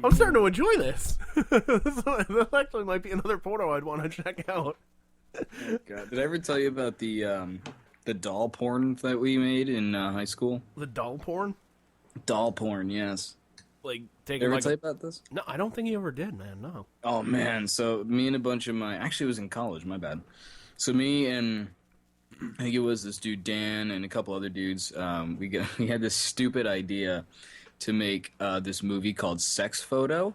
I'm starting to enjoy this. This actually might be another porno I'd want to check out. Oh, God. Did I ever tell you about the doll porn that we made in high school? The doll porn? Doll porn, yes. Like, Did taking I ever like tell you about this? No, I don't think he ever did, man. No. Oh, man. So me and a bunch of actually, it was in college. My bad. So me and I think it was this dude Dan and a couple other dudes. We had this stupid idea to make this movie called Sex Photo,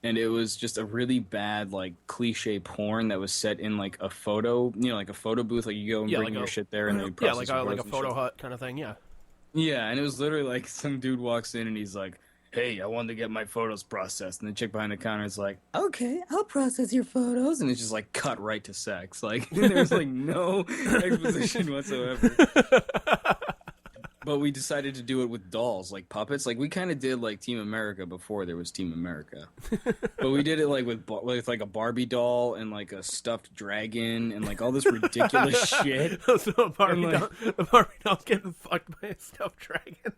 and it was just a really bad like cliche porn that was set in like a photo, like a photo booth. Like you go and bring like your shit there, and then you yeah, process like your a photos and photo shit. hut kind of thing. Yeah. Yeah, and it was literally like some dude walks in and he's like, "Hey, I wanted to get my photos processed." And the chick behind the counter is like, "Okay, I'll process your photos." And it's just like cut right to sex. Like there's like no exposition whatsoever. But we decided to do it with dolls, like puppets. Like we kind of did like Team America before there was Team America. But we did it like with like a Barbie doll and like a stuffed dragon and like all this ridiculous shit. So the Barbie doll's getting fucked by a stuffed dragon.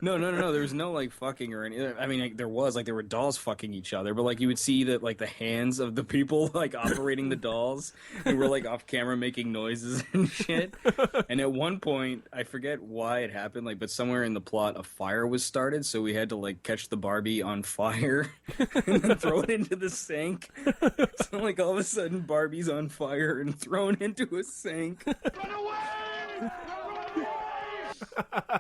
No. There was no like fucking or anything. I mean, like, there were dolls fucking each other, but like you would see that like the hands of the people like operating the dolls, and were like off camera making noises and shit. And at one point, I forget why it happened, like, but somewhere in the plot, a fire was started, so we had to like catch the Barbie on fire and then throw it into the sink. So like all of a sudden, Barbie's on fire and thrown into a sink. Run away!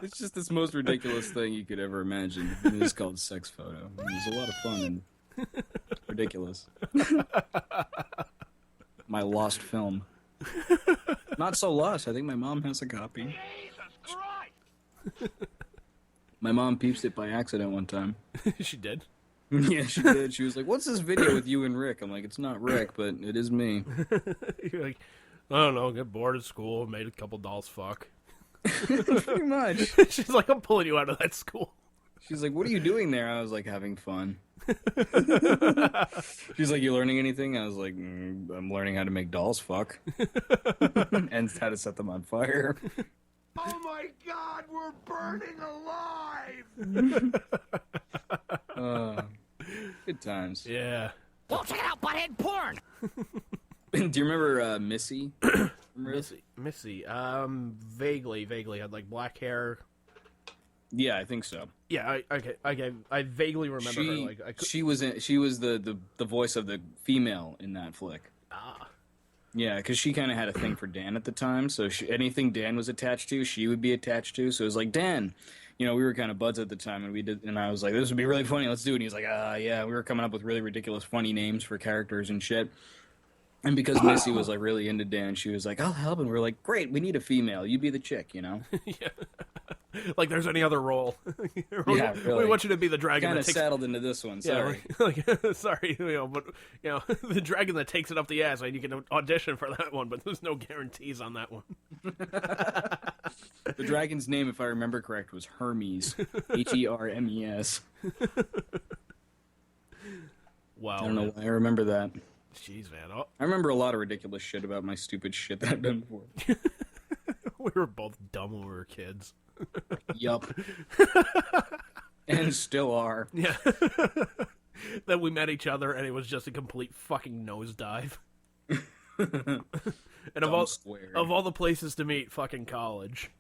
It's just this most ridiculous thing you could ever imagine. It was called Sex Photo. It was a lot of fun and ridiculous. My lost film. Not so lost. I think my mom has a copy. Jesus Christ! My mom peeped it by accident one time. She did. Yeah, she did. She was like, "What's this video with you and Rick?" I'm like, "It's not Rick, but it is me." You're like, I don't know, get bored at school, made a couple dolls fuck. Pretty much. She's like, I'm pulling you out of that school. She's like, "What are you doing there?" I was like, "Having fun." She's like, "You learning anything?" I was like, "I'm learning how to make dolls fuck." And how to set them on fire. Oh my God, we're burning alive! Good times. Yeah. Well, check it out, butthead porn. Do you remember Missy? Missy. Vaguely had like black hair. Yeah, I think so. Yeah, I vaguely remember her. Like she was the voice of the female in that flick. Ah. Yeah, because she kind of had a thing for Dan at the time, so anything Dan was attached to, she would be attached to. So it was like, Dan, we were kind of buds at the time, and I was like, this would be really funny, let's do it. And he was like, yeah, we were coming up with really ridiculous, funny names for characters and shit. And because Missy was like really into Dan, she was like, I'll help, and we were like, great, we need a female, you be the chick, Yeah. Like there's any other role. Yeah, really. We want you to be the dragon. Kind of saddled into this one. Sorry. Yeah, sorry, but the dragon that takes it up the ass. You can audition for that one, but there's no guarantees on that one. The dragon's name, if I remember correct, was Hermes. Hermes. Wow. I don't know why I remember that. Jeez, man. Oh. I remember a lot of ridiculous shit about my stupid shit that I've done before. We were both dumb when we were kids. Yup. And still are. Yeah. Then we met each other, and it was just a complete fucking nosedive. And of all the places to meet, fucking college.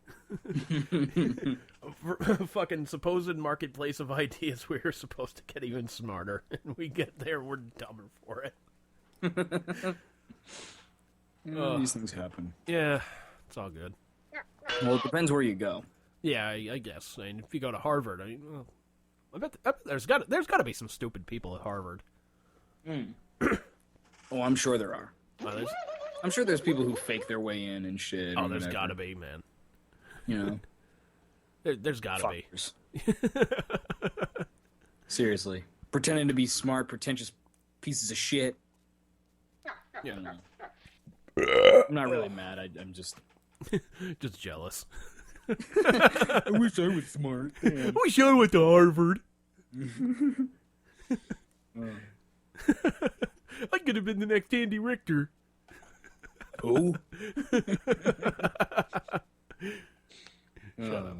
Fucking supposed marketplace of ideas, we were supposed to get even smarter, and we get there, we're dumber for it. These things happen. Yeah, it's all good. Well, it depends where you go. Yeah, I guess. I mean, if you go to Harvard, I bet there's got to be some stupid people at Harvard. Oh, I'm sure there are. Well, I'm sure there's people who fake their way in and shit. oh, there's got to be, man. There's got to be. Seriously, pretending to be smart, pretentious pieces of shit. Yeah, I'm not really mad. I'm just just jealous. I wish I was smart. I wish I went to Harvard. I could have been the next Andy Richter. Who? Shut up.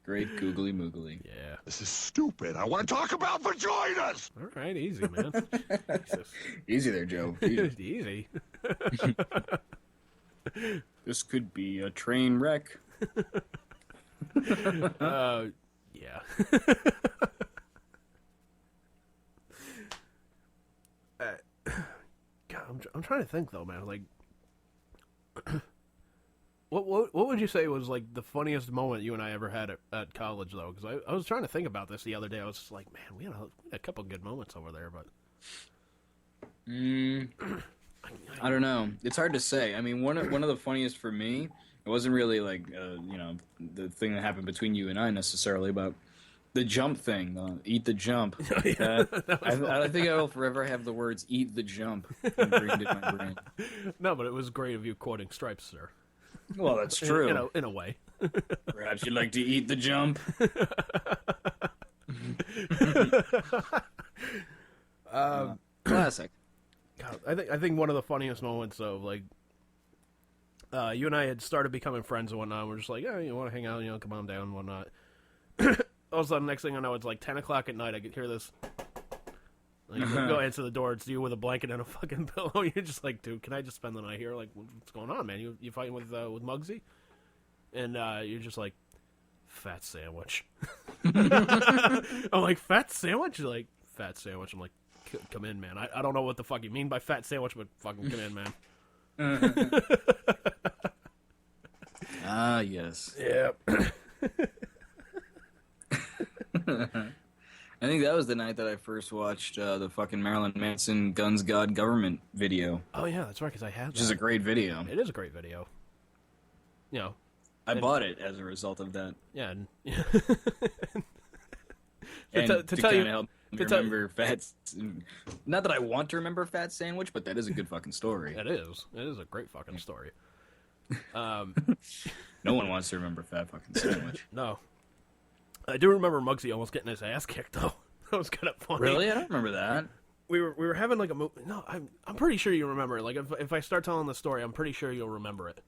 Great googly moogly. Yeah. This is stupid. I want to talk about vaginas. All right, easy, man. Jesus. Easy there, Joe. Easy. Easy. This could be a train wreck. Yeah. God, I'm trying to think though, man. Like, what would you say was like the funniest moment you and I ever had at college though? Because I was trying to think about this the other day. I was just like, man, we had a couple good moments over there, but. I don't know. It's hard to say. I mean, one of the funniest for me, it wasn't really like the thing that happened between you and I necessarily, but the jump thing, eat the jump. I think I will forever have the words "eat the jump" ingrained in my brain. No, but it was great of you quoting Stripes, sir. Well, that's true. In a way. Perhaps you'd like to eat the jump. Classic. God, I think one of the funniest moments of like you and I had started becoming friends and whatnot. We're just like, yeah, you want to hang out, come on down and whatnot. All of a sudden, next thing I know, it's like 10 o'clock at night. I could hear this. Like, go answer the door. It's you with a blanket and a fucking pillow. You're just like, dude, can I just spend the night here? Like, what's going on, man? You fighting with Muggsy? And you're just like, fat sandwich. I'm like, fat sandwich? You're like, fat sandwich. I'm like, come in, man. I don't know what the fuck you mean by fat sandwich, but fucking come in, man. Ah, yes. Yeah. I think that was the night that I first watched the fucking Marilyn Manson Guns, God, Government video. Oh, yeah, that's right, because I had that. Which is a great video. It is a great video. I bought it as a result of that. Yeah. And to kind of help me remember not that I want to remember Fat Sandwich, but that is a good fucking story. It is. It is a great fucking story. No one wants to remember Fat fucking Sandwich. No. I do remember Muggsy almost getting his ass kicked, though. That was kind of funny. Really? I don't remember that. We were having like a movie. No, I'm pretty sure you remember it. Like if I start telling the story, I'm pretty sure you'll remember it.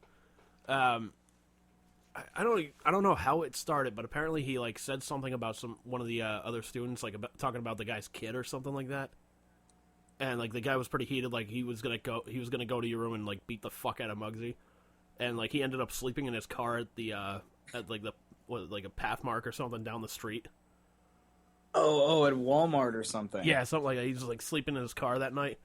I I don't know how it started, but apparently he like said something about one of the other students, like talking about the guy's kid or something like that. And like the guy was pretty heated, like he was gonna go to your room and like beat the fuck out of Muggsy, and like he ended up sleeping in his car at the a path mark or something down the street. Oh, at Walmart or something. Yeah, something like that. He was like sleeping in his car that night.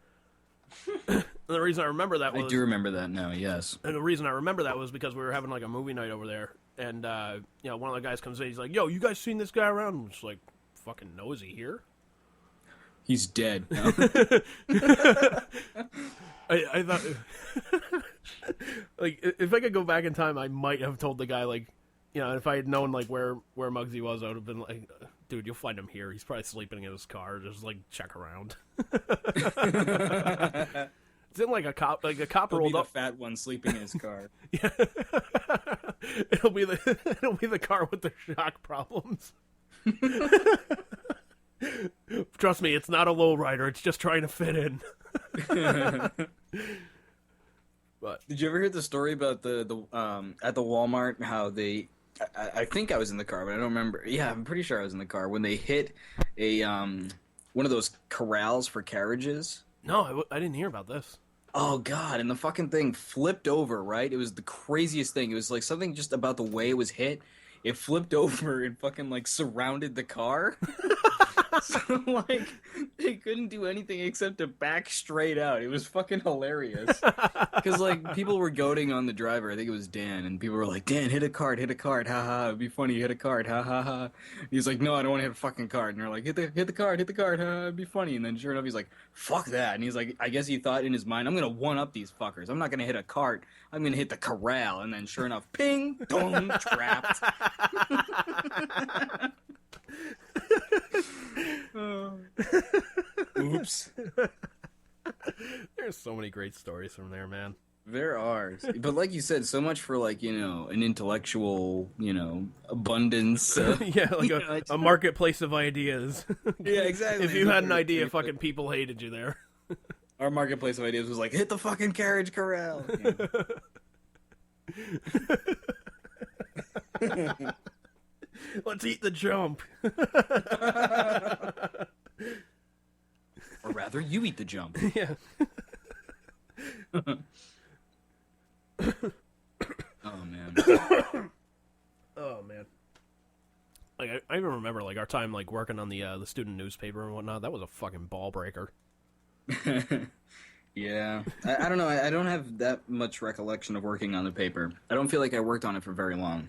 And the reason I remember that was... I do remember that now, yes. And the reason I remember that was because we were having like a movie night over there, and one of the guys comes in, he's like, "Yo, you guys seen this guy around?" I'm just like, "Fucking no, is he here?" He's dead. No? I thought, like, if I could go back in time, I might have told the guy, like, if I had known like where Muggsy was, I would have been like, "Dude, you'll find him here. He's probably sleeping in his car. Just like check around." It's in like a cop rolled up. The fat one sleeping in his car. Yeah. It'll be the car with the shock problems. Trust me, it's not a lowrider. It's just trying to fit in. But did you ever hear the story about the at the Walmart how they? I think I was in the car, but I don't remember. Yeah, I'm pretty sure I was in the car when they hit a one of those corrals for carriages. No, I didn't hear about this. Oh, God, and the fucking thing flipped over, right? It was the craziest thing. It was, like, something just about the way it was hit. It flipped over and fucking, like, surrounded the car. So, like, they couldn't do anything except to back straight out. It was fucking hilarious. Because, like, people were goading on the driver. I think it was Dan. And people were like, "Dan, hit a card, ha-ha. It'd be funny, hit a card, ha. He's like, "No, I don't want to hit a fucking card." And they're like, hit the card, ha, it'd be funny. And then sure enough, he's like, "Fuck that." And he's like, I guess he thought in his mind, "I'm going to one-up these fuckers. I'm not going to hit a cart. I'm going to hit the corral." And then sure enough, ping, dong, trapped. Oops. There's so many great stories from there, man. There are. But like you said, so much for like, an intellectual, abundance. Yeah, like a marketplace of ideas. Yeah, exactly. If you had an idea, fucking people hated you there. Our marketplace of ideas was like, hit the fucking carriage corral. Yeah. Let's eat the jump. Or rather, you eat the jump. Yeah. Oh, man. Oh, man. Like, I even remember, like, our time, like, working on the student newspaper and whatnot. That was a fucking ball breaker. Yeah. I don't know. I don't have that much recollection of working on the paper. I don't feel like I worked on it for very long.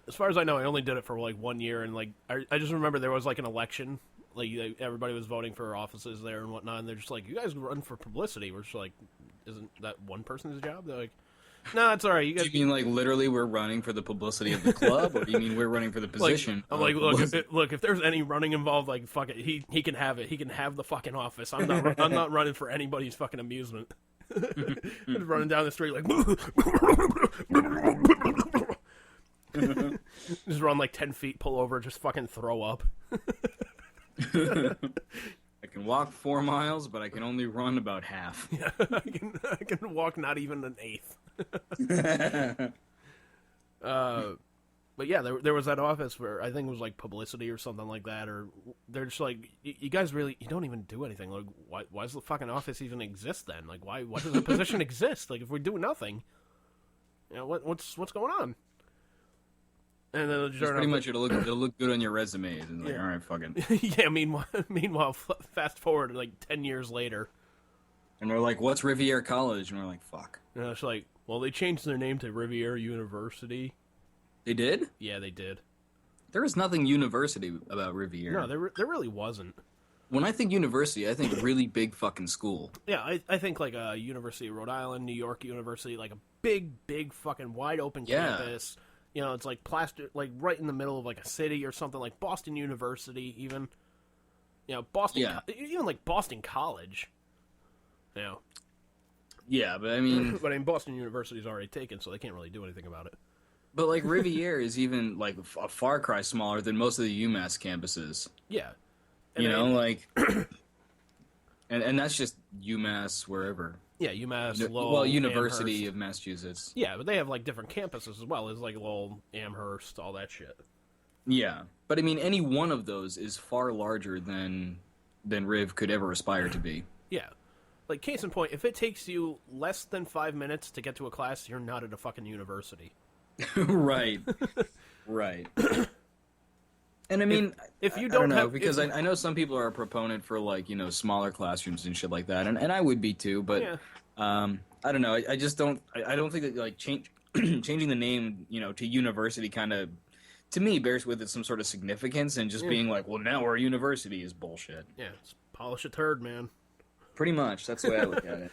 As far as I know, I only did it for, like, 1 year. And, like, I just remember there was, like, an election. Like, everybody was voting for offices there and whatnot. And they're just like, "You guys run for publicity." We're just like, "Isn't that one person's job?" They're like, "No, it's all right. You guys." Do you mean like literally we're running for the publicity of the club, or do you mean we're running for the position? Like, I'm like, look, if there's any running involved, like, fuck it, he can have it. He can have the fucking office. I'm not running for anybody's fucking amusement. Just running down the street like, just run like 10 feet, pull over, just fucking throw up. I can walk 4 miles, but I can only run about half. Yeah, I can walk not even an eighth. But yeah, there was that office where I think it was like publicity or something like that, or they're just like, you guys really, you don't even do anything. Like, why does the fucking office even exist then? Like, why does the position exist? Like, if we do nothing, what's going on? And then it's pretty much it'll look good on your resumes. And like, yeah. All right, fucking. Yeah. Meanwhile, fast forward like 10 years later, and they're like, "What's Riviera College?" And we're like, "Fuck." And it's like, well, they changed their name to Riviera University. They did? Yeah, they did. There is nothing university about Riviera. No, there really wasn't. When I think university, I think really big fucking school. Yeah, I think like a University of Rhode Island, New York University, like a big fucking wide open campus. It's like plaster, like right in the middle of like a city or something, like Boston University, even. Boston, even like Boston College. Yeah, but I mean, Boston University's already taken, so they can't really do anything about it. But like Riviera is even like a far cry smaller than most of the UMass campuses. Yeah, and And that's just UMass wherever. Yeah, UMass, Lowell, well, University Amherst. of Massachusetts. Yeah, but they have like different campuses as well. There's like Lowell, Amherst, all that shit. Yeah, but I mean, any one of those is far larger than Riv could ever aspire to be. Yeah. Like, case in point, if it takes you less than 5 minutes to get to a class, you're not at a fucking university. Right. Right. And I mean, if you I don't don't know, have... because I know some people are a proponent for, like, smaller classrooms and shit like that, and I would be too, but, Yeah. I don't know, I just don't, I don't think that, like, changing the name, to university kind of, to me, bears with it some sort of significance, and just being like, well, now we're a university is bullshit. Yeah, it's polish a turd, man. Pretty much, that's the way I look at it.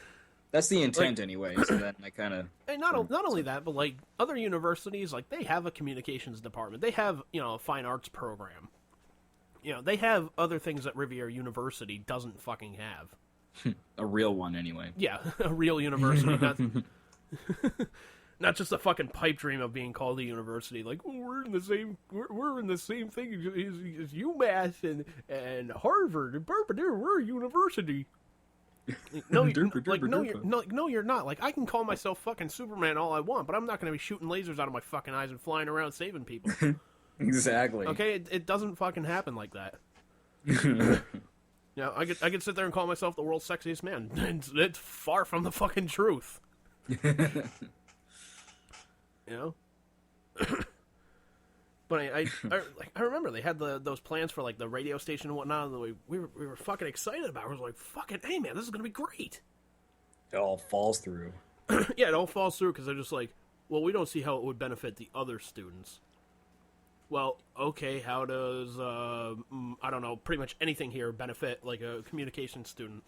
That's the intent, anyway, so then I kind of... And not only that, but, like, other universities, like, they have a communications department. They have, a fine arts program. They have other things that Riviera University doesn't fucking have. A real one, anyway. Yeah, a real university, not just a fucking pipe dream of being called a university. Like, oh, we're in the same thing as UMass and Harvard and we're a university. No, you're not. Like, I can call myself fucking Superman all I want, but I'm not going to be shooting lasers out of my fucking eyes and flying around saving people. Exactly. Okay, it doesn't fucking happen like that. I could sit there and call myself the world's sexiest man. It's far from the fucking truth. But I remember they had those plans for like the radio station and whatnot. And we were fucking excited about it. I was like, fucking, hey man, this is gonna be great. It all falls through. Yeah, it all falls through because they're just like, well, we don't see how it would benefit the other students. Well, okay, how does I don't know, pretty much anything here benefit like a communication student?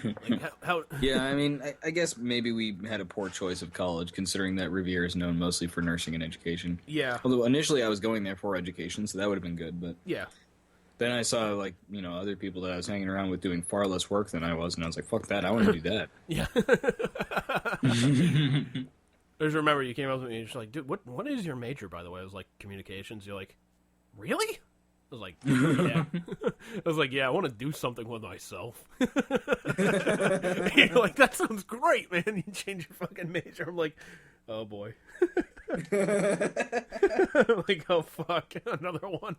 Like, how... Yeah, I mean, I guess maybe we had a poor choice of college, considering that Riviera is known mostly for nursing and education. Yeah. Although initially I was going there for education, so that would have been good, but... Yeah. Then I saw, like, other people that I was hanging around with doing far less work than I was, and I was like, fuck that, I want to do that. Yeah. I just remember you came up to me and you're just like, dude, what is your major, by the way? I was like, communications. You're like, really? I was like, yeah. I was like, yeah, I want to do something with myself. You're like, that sounds great, man. You change your fucking major. I'm like, oh boy. I'm like, oh fuck, another one.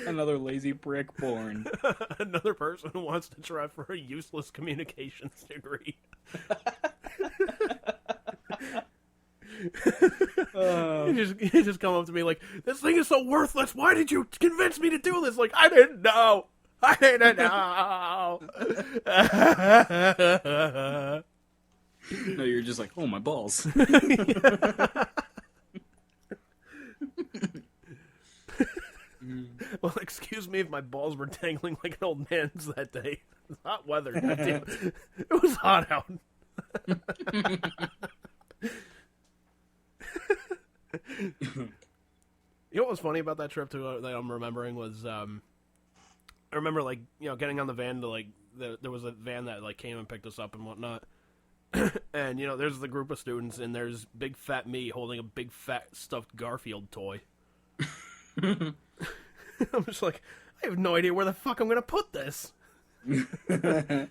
Another lazy prick born. Another person who wants to try for a useless communications degree. You just come up to me like, this thing is so worthless. Why did you convince me to do this? Like, I didn't know. No, you're just like, oh, my balls. Well, excuse me if my balls were dangling like an old man's that day. It's hot weather. Goddamn. It was hot out. You know what was funny about that trip too that I'm remembering was I remember like getting on the van to like there was a van that like came and picked us up and whatnot. And there's the group of students and there's big fat me holding a big fat stuffed Garfield toy. I'm just like, I have no idea where the fuck I'm gonna put this. I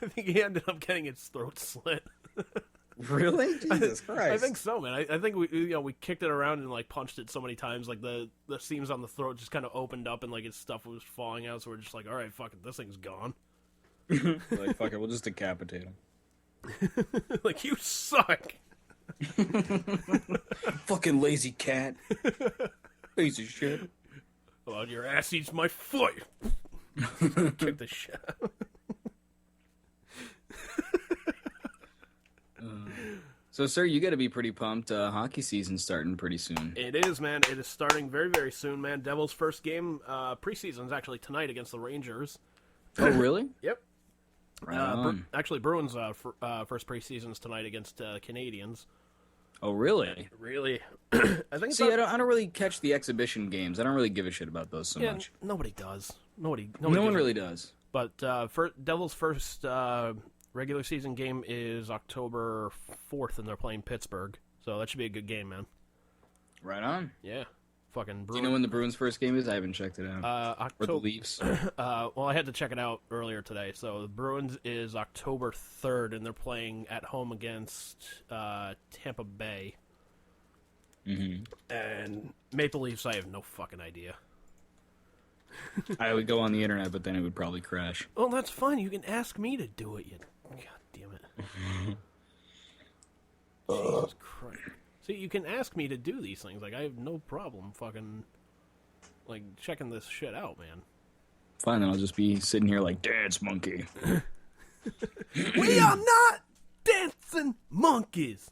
think he ended up getting his throat slit. Really? Jesus Christ. I think so, man. I think we kicked it around and like punched it so many times, like the seams on the throat just kind of opened up and like his stuff was falling out. So we're just like, all right, fuck it, this thing's gone. Like, fuck it, we'll just decapitate him. Like, you suck. Fucking lazy cat. Piece of shit. Well, your ass eats my foot. Kick the shit out. So, sir, you got to be pretty pumped. Hockey season's starting pretty soon. It is, man. It is starting very, very soon, man. Devils' first game preseason's actually tonight against the Rangers. Oh, really? Yep. Right on. Actually, Bruins' first preseason's tonight against Canadians. Oh, really? Really? I think. See, I don't really catch the exhibition games. I don't really give a shit about those so much. Nobody does. Nobody no one really does. does. But Devils' first regular season game is October 4th, and they're playing Pittsburgh. So that should be a good game, man. Right on. Yeah. fucking Bruins. Do you know when the Bruins' first game is? I haven't checked it out. October. Or the Leafs. Well, I had to check it out earlier today. So the Bruins is October 3rd, and they're playing at home against Tampa Bay. Mm-hmm. And Maple Leafs, I have no fucking idea. I would go on the internet, but then it would probably crash. Well, that's fine. You can ask me to do it. God damn it. Jesus Christ. See, you can ask me to do these things. Like, I have no problem fucking, like, checking this shit out, man. Fine, then I'll just be sitting here like, dance monkey. We are not dancing monkeys!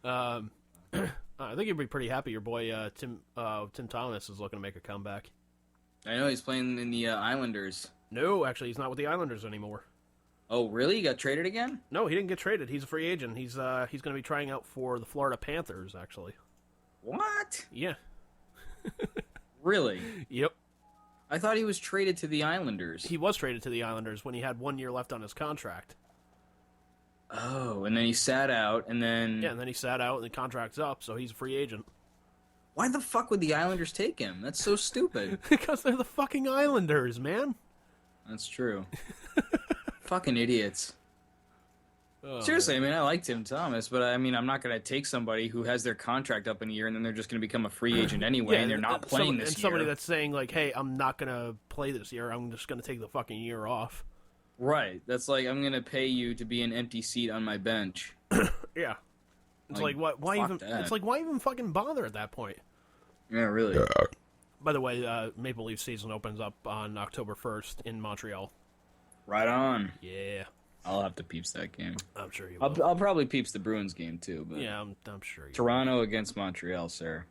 I think you'd be pretty happy. Your boy, Tim Thomas is looking to make a comeback. I know, he's playing in the Islanders. No, actually, he's not with the Islanders anymore. Oh, really? He got traded again? No, he didn't get traded. He's a free agent. He's going to be trying out for the Florida Panthers, actually. What? Yeah. Really? Yep. I thought he was traded to the Islanders. He was traded to the Islanders when he had 1 year left on his contract. Oh, and then he sat out, and then... Yeah, and then he sat out, and the contract's up, so he's a free agent. Why the fuck would the Islanders take him? That's so stupid. Because they're the fucking Islanders, man. That's true. Fucking idiots. Oh, Seriously, man. I mean, I like Tim Thomas, but I mean, I'm not going to take somebody who has their contract up in a year and then they're just going to become a free agent anyway, and they're not playing this year. And somebody that's saying, like, hey, I'm not going to play this year, I'm just going to take the fucking year off. Right. That's like, I'm going to pay you to be an empty seat on my bench. Yeah. It's like why even? that. It's like, why even fucking bother at that point? Yeah, really. By the way, Maple Leaf season opens up on October 1st in Montreal. Right on. Yeah. I'll have to peeps that game. I'm sure you will. I'll probably peeps the Bruins game too. But yeah, I'm sure you Toronto against Montreal, sir.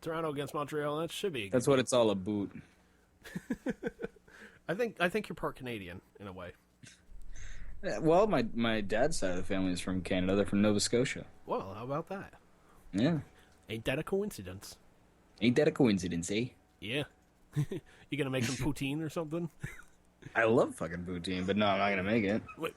Toronto against Montreal, that should be. That's what it's all about. I think you're part Canadian in a way. Yeah, well, my dad's side of the family is from Canada. They're from Nova Scotia. Well, how about that? Yeah. Ain't that a coincidence? Ain't that a coincidence, eh? Yeah. You gonna make some poutine or something? I love fucking poutine, but no, I'm not gonna make it. Wait,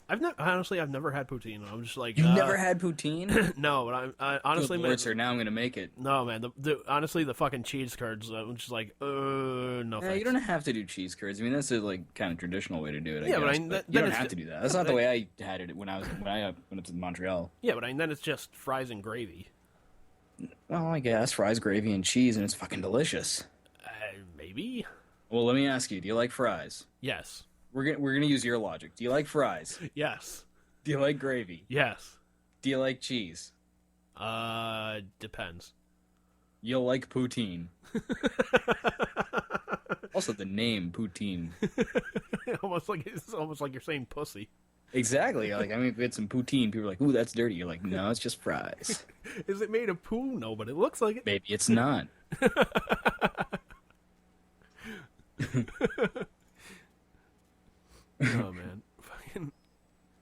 I've never had poutine. I'm just like, You never had poutine? No, but I honestly, Good Lord, sir, now I'm gonna make it. no, man. Honestly, the fucking cheese curds. I'm just like, no. Yeah, Thanks. you don't have to do cheese curds. I mean, that's a like kind of traditional way to do it. I Yeah, guess, but you don't have to do that. That's not the way I had it when I went up to Montreal. Yeah, but then it's just fries and gravy. Well, I guess fries, gravy, and cheese, and it's fucking delicious. Maybe. Well, let me ask you: do you like fries? Yes. We're gonna use your logic. Do you like fries? Yes. Do you like gravy? Yes. Do you like cheese? Depends. You'll like poutine. Also, the name poutine. Almost like you're saying pussy. Exactly. Like, I mean, if it's some poutine, people are like, "Ooh, that's dirty." You're like, "No, it's just fries." Is it made of poo? No, but it looks like it. Maybe it's not. Oh man, fucking.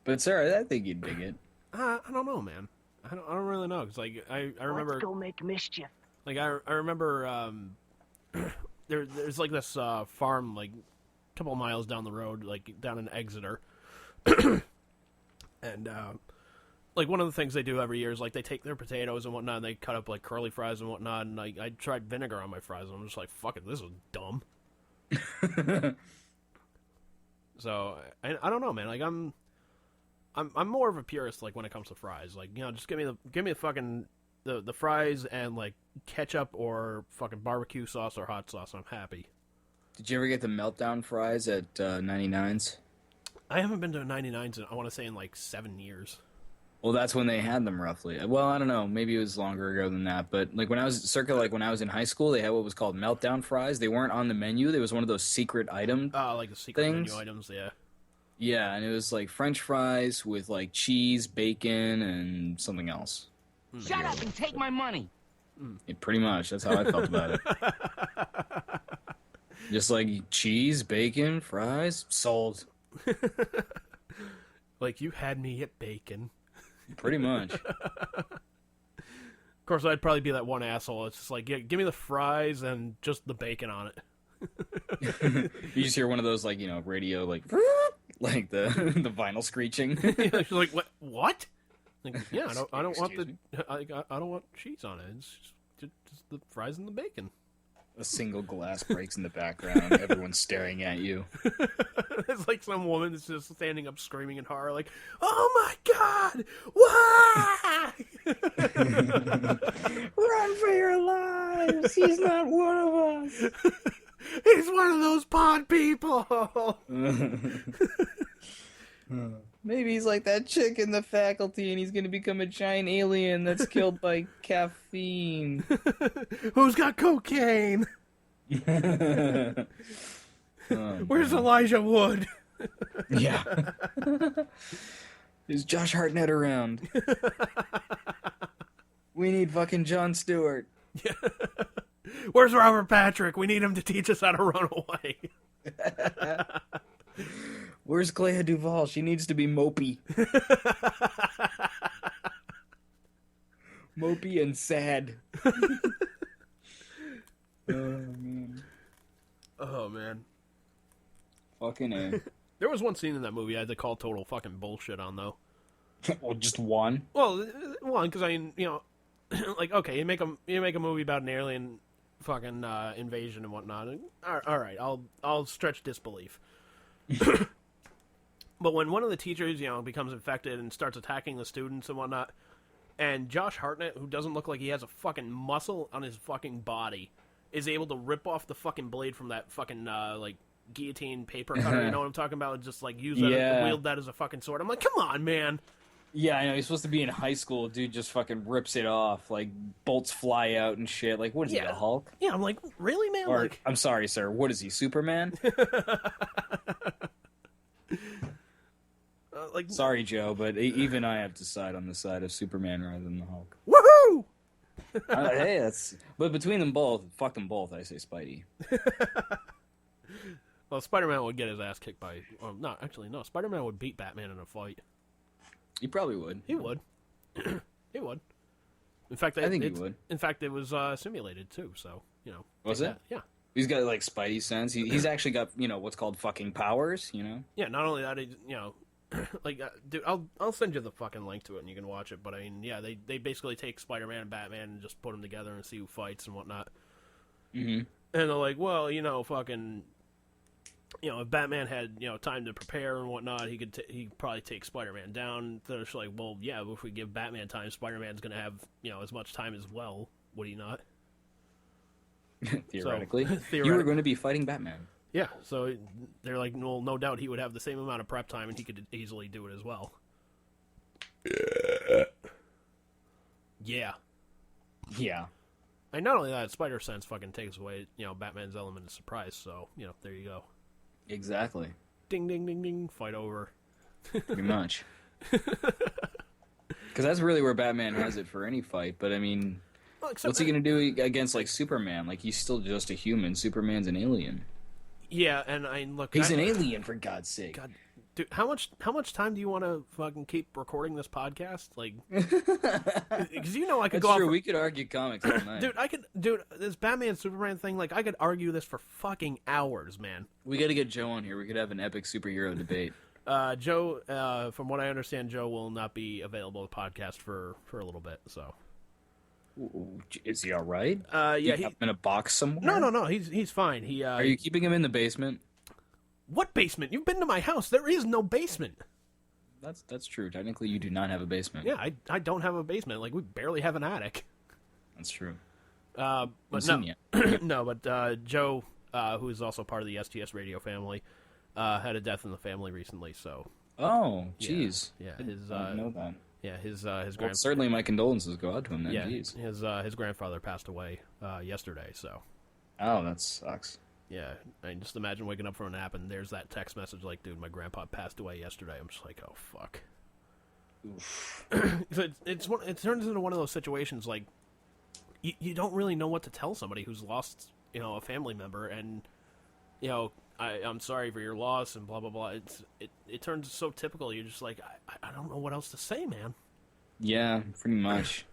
But Sarah, I think you'd dig it. I don't know, man. I don't really know. Cause like I remember. Let's go make mischief. Like I remember. There's like this farm like a couple miles down the road, like down in Exeter, and like one of the things they do every year is like they take their potatoes and whatnot, and they cut up like curly fries and whatnot, and I tried vinegar on my fries, and I'm just like, fuck it, this is dumb. So I don't know, man. Like I'm more of a purist like when it comes to fries. Like, you know, just give me the fucking the fries and like ketchup or fucking barbecue sauce or hot sauce. I'm happy. Did you ever get the meltdown fries at 99's? I haven't been to a 99's I want to say in like 7 years. Well, that's when they had them roughly. Well, I don't know. Maybe it was longer ago than that. But like when I was when I was in high school, they had what was called meltdown fries. They weren't on the menu. There was one of those secret item. Like the secret things. menu items, yeah. Yeah, and it was like French fries with like cheese, bacon, and something else. Shut up and take my money. Yeah, pretty much. That's how I felt about it. Just like cheese, bacon, fries, sold. Like you had me at bacon. Pretty much. Of course, I'd probably be that one asshole. It's just like, yeah, give me the fries and just the bacon on it. You just hear one of those, like, you know, radio, like the vinyl screeching. She's like, what? Like, yeah, I don't want Excuse I don't want cheese on it. It's just the fries and the bacon. A single glass breaks in the background. Everyone's staring at you. It's like some woman that's just standing up screaming in horror, like, "Oh my God! Why?" Run for your lives! He's not one of us. He's one of those pod people. Maybe he's like that chick in the faculty, and he's gonna become a giant alien that's killed by caffeine. Who's got cocaine? Where's Elijah Wood? Yeah. Is Josh Hartnett around? We need fucking Jon Stewart. Where's Robert Patrick? We need him to teach us how to run away. Where's Clea Duvall? She needs to be mopey. Mopey and sad. Oh, man. Fucking A. There was one scene in that movie I had to call total fucking bullshit on, though. Well, just one? Well, one, because like, okay, you make a movie about an alien fucking invasion and whatnot. And, all right, I'll stretch disbelief. But when one of the teachers, becomes infected and starts attacking the students and whatnot, and Josh Hartnett, who doesn't look like he has a fucking muscle on his fucking body, is able to rip off the fucking blade from that fucking, like, guillotine paper cutter, you know what I'm talking about? Just, like, wield that as a fucking sword. I'm like, come on, man! Yeah, I know, he's supposed to be in high school, dude just fucking rips it off, like, bolts fly out and shit. Like, what is he, the Hulk? Yeah, I'm like, really, man? Or, I'm sorry, sir, what is he, Superman? Sorry, Joe, but even I have to side on the side of Superman rather than the Hulk. Woohoo! Hey, that's... But between them both, fuck them both, I say Spidey. Well, Spider-Man would get his ass kicked by... no, Spider-Man would beat Batman in a fight. He probably would. He would. He would. In fact, I think he would. In fact, it was simulated, too, so, Was it? Yeah. He's got, like, Spidey sense. He's actually got, what's called fucking powers, Yeah, not only that, like, dude, I'll send you the fucking link to it and you can watch it, but, yeah, they basically take Spider-Man and Batman and just put them together and see who fights and whatnot. Mm-hmm. And they're like, well, fucking... if Batman had, time to prepare and whatnot, he'd probably take Spider-Man down. They're just like, well, yeah, if we give Batman time, Spider-Man's going to have, as much time as well. Would he not? Theoretically. You were going to be fighting Batman. Yeah, so they're like, well, no doubt he would have the same amount of prep time and he could easily do it as well. Yeah. Yeah. And not only that, Spider Sense fucking takes away, Batman's element of surprise, so, there you go. Exactly. Ding, ding, ding, ding, fight over. Pretty much. Because that's really where Batman has it for any fight, but I mean, what's he going to do against, like, Superman? Like, he's still just a human. Superman's an alien. Yeah, and look... He's an alien, for God's sake. God, dude, how much time do you want to fucking keep recording this podcast? Like... Because I could That's go true, off... we could argue comics all night. Dude, this Batman-Superman thing, like, I could argue this for fucking hours, man. We gotta get Joe on here. We could have an epic superhero debate. Joe, from what I understand, Joe will not be available to podcast for a little bit, so... Is he all right? Yeah, you have him in a box somewhere. No. He's fine. Are you keeping him in the basement? What basement? You've been to my house. There is no basement. That's true. Technically, you do not have a basement. Yeah, I don't have a basement. Like, we barely have an attic. That's true. But no, but Joe, who is also part of the STS Radio family, had a death in the family recently. So. Oh, jeez. Yeah, I didn't know that. Yeah, his certainly my condolences go out to him. Then. Yeah, jeez. his grandfather passed away yesterday. So. Oh, that sucks. Yeah, I mean, just imagine waking up from a nap and there's that text message like, "Dude, my grandpa passed away yesterday." I'm just like, "Oh fuck." It turns into one of those situations like you don't really know what to tell somebody who's lost, a family member, and I'm sorry for your loss and blah blah blah. It turns so typical. You're just like, I don't know what else to say, man. Yeah, pretty much.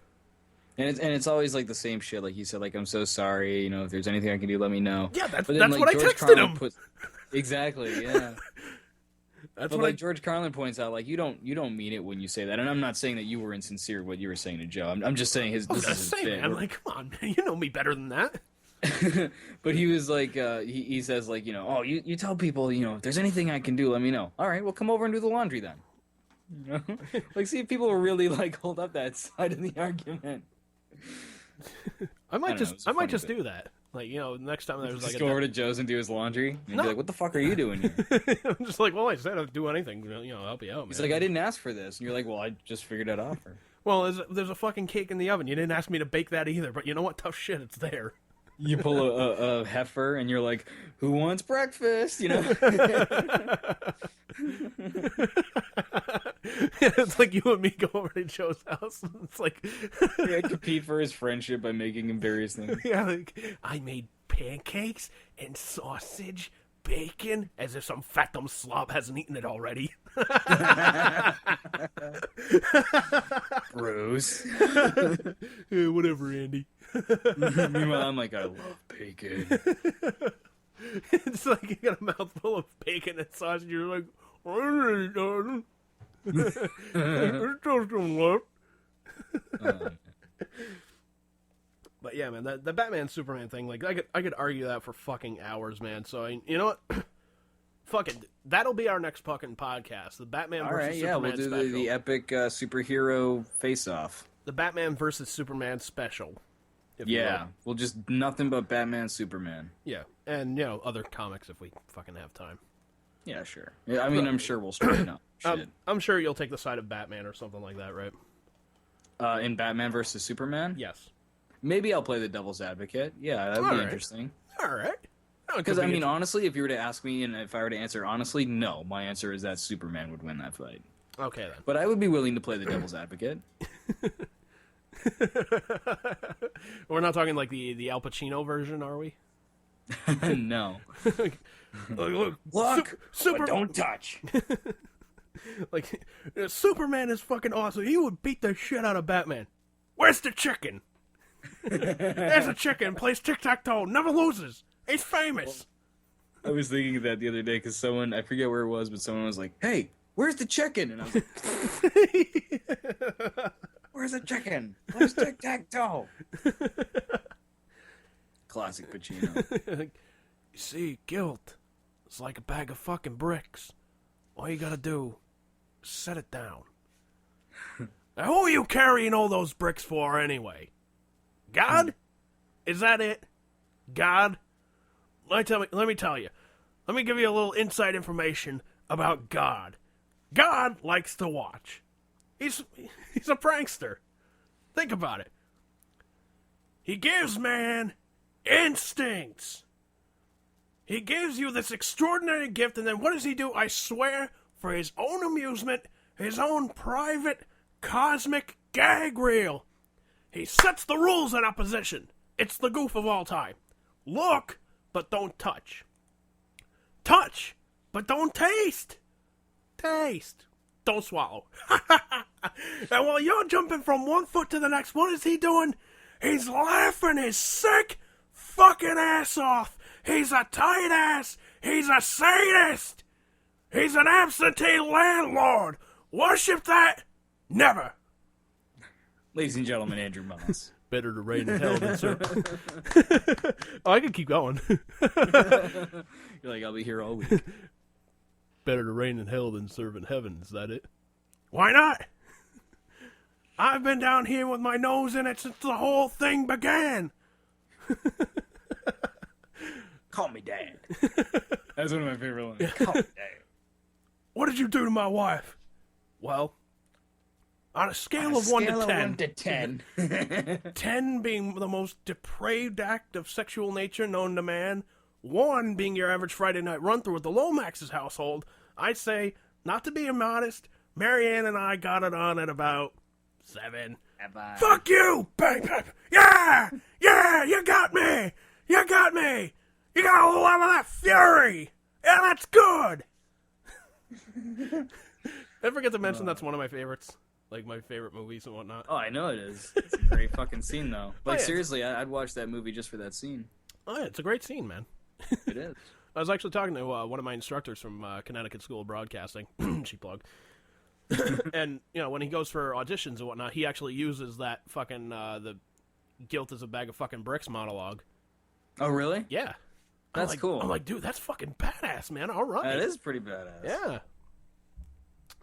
And it's always like the same shit. Like you said, like, I'm so sorry. If there's anything I can do, let me know. Yeah, that's like, what I George texted Carlin him. Exactly. Yeah. That's but what like George Carlin points out, like you don't mean it when you say that, and I'm not saying that you were insincere what you were saying to Joe. I'm just saying this is his bit. I'm like, come on, man, you know me better than that. But he was like, he says like, oh, you tell people, if there's anything I can do, let me know. All right, well, come over and do the laundry then. Like, see if people will really like hold up that side of the argument. I might just do that. Like, next time there's just like go over to Joe's and do his laundry and be like, what the fuck are you doing here? I'm just like, well, I said I'd do anything, I'll help you out, man. He's like, I didn't ask for this, and you're like, well, I just figured it out. Well, there's a fucking cake in the oven. You didn't ask me to bake that either, but you know what? Tough shit, it's there. You pull a heifer, and you're like, who wants breakfast? It's like you and me go over to Joe's house. It's like compete for his friendship by making him various things. Yeah, like I made pancakes and sausage, bacon, as if some fat dumb slob hasn't eaten it already. Gross. Yeah, whatever, Andy. Meanwhile, I'm like, I love bacon. It's like you got a mouthful of bacon and sausage. You're like, there's still some left. But yeah, man, the Batman Superman thing, like I could argue that for fucking hours, man. So you know what? Fuck it, that'll be our next fucking podcast. The Batman versus Superman we'll do special. the epic superhero face-off. The Batman versus Superman special. Yeah, well, just nothing but Batman, Superman. Yeah, and other comics if we fucking have time. Yeah, sure. Yeah, I mean, I'm sure we'll straighten up. Shit. I'm sure you'll take the side of Batman or something like that, right? In Batman versus Superman? Yes. Maybe I'll play the devil's advocate. Yeah, that'd be interesting. All right. Because, I mean, honestly, if you were to ask me and if I were to answer honestly, no. My answer is that Superman would win that fight. Okay, then. But I would be willing to play the devil's advocate. We're not talking like the Al Pacino version, are we? No. Look, but don't touch. Like, Superman is fucking awesome. He would beat the shit out of Batman. Where's the chicken? There's a chicken. Plays tic-tac-toe. Never loses. He's famous. I was thinking of that the other day because someone, I forget where it was, but someone was like, hey, where's the chicken? And I was like, where's the chicken? Where's tic-tac-toe? Classic Pacino. You see, guilt is like a bag of fucking bricks. All you gotta do is set it down. Now, who are you carrying all those bricks for anyway? God? Is that it? God? Let me tell you. Let me give you a little inside information about God. God likes to watch. He's a prankster. Think about it. He gives man instincts. He gives you this extraordinary gift, and then what does he do? I swear, for his own amusement, his own private, cosmic gag reel. He sets the rules in opposition. It's the goof of all time. Look, but don't touch. Touch, but don't taste. Taste, don't swallow. And while you're jumping from one foot to the next, what is he doing? He's laughing his sick fucking ass off. He's a tight ass. He's a sadist. He's an absentee landlord. Worship that? Never. Ladies and gentlemen, Andrew Moss. Better to reign in hell than serve. Oh, I could keep going. You're like, I'll be here all week. Better to reign in hell than serve in heaven. Is that it? Why not? I've been down here with my nose in it since the whole thing began. Call me Dad. That's one of my favorite lines. Call me Dad. What did you do to my wife? Well, on a scale of 1 to 10. 1 to 10. 10 being the most depraved act of sexual nature known to man. 1 being your average Friday night run-through at the Lomax's household. I'd say, not to be immodest, Marianne and I got it on at about 7. Fuck you, baby! Yeah! Yeah, you got me! You got me! You got a lot of that fury! Yeah, that's good! I forget to mention that's one of my favorites. Like, my favorite movies and whatnot. Oh, I know it is. It's a great fucking scene, though. Like, yeah. seriously, I'd watch that movie just for that scene. Oh, yeah, it's a great scene, man. It is. I was actually talking to one of my instructors from Connecticut School of Broadcasting. She plugged. And, when he goes for auditions and whatnot, he actually uses that fucking, the guilt is a bag of fucking bricks monologue. Oh, really? Yeah. That's cool. I'm like, dude, that's fucking badass, man. All right. That is pretty badass. Yeah.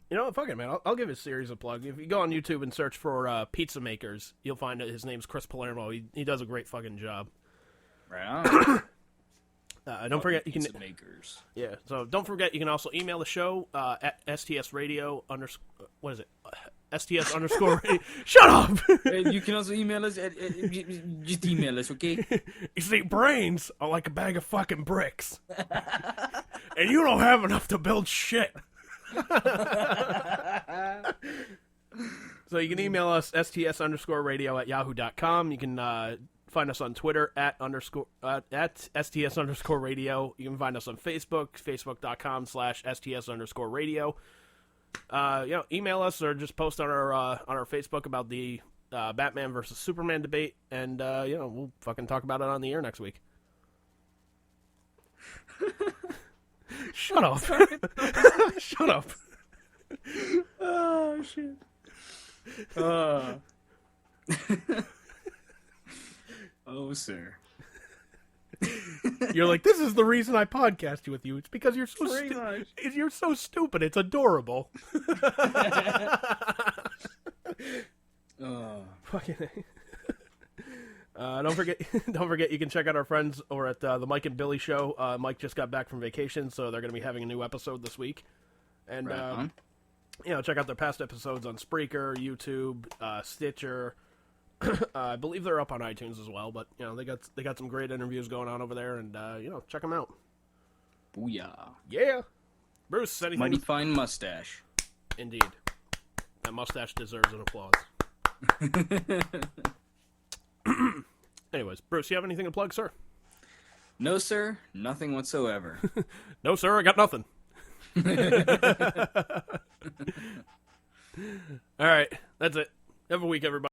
You know what? Fuck it, man. I'll give his series a plug. If you go on YouTube and search for Pizza Makers, you'll find that his name's Chris Palermo. He does a great fucking job. Right on. Don't forget you can. Pizza Makers. Yeah. So don't forget you can also email the show at STS Radio what is it? STS underscore. Shut up. You can also email us at just email us, okay? You see, brains are like a bag of fucking bricks, and you don't have enough to build shit. So you can email us sts_radio@yahoo.com. You can find us on Twitter at @STS_radio. You can find us on Facebook, facebook.com/STS_radio. Email us or just post on our Facebook about the Batman versus Superman debate, and we'll fucking talk about it on the air next week. Shut up! Shut up! Oh shit! Oh, sir. You're like, this is the reason I podcast with you. It's because you're so you're so stupid. It's adorable. Fucking. Don't forget. You can check out our friends over at the Mike and Billy show. Mike just got back from vacation, so they're going to be having a new episode this week. And check out their past episodes on Spreaker, YouTube, Stitcher. I believe they're up on iTunes as well, but they got some great interviews going on over there, and check them out. Booyah! Yeah, Bruce, anything? Mighty fine mustache. Indeed, that mustache deserves an applause. Anyways, Bruce, you have anything to plug, sir? No, sir, nothing whatsoever. No, sir, I got nothing. All right, that's it. Have a week, everybody.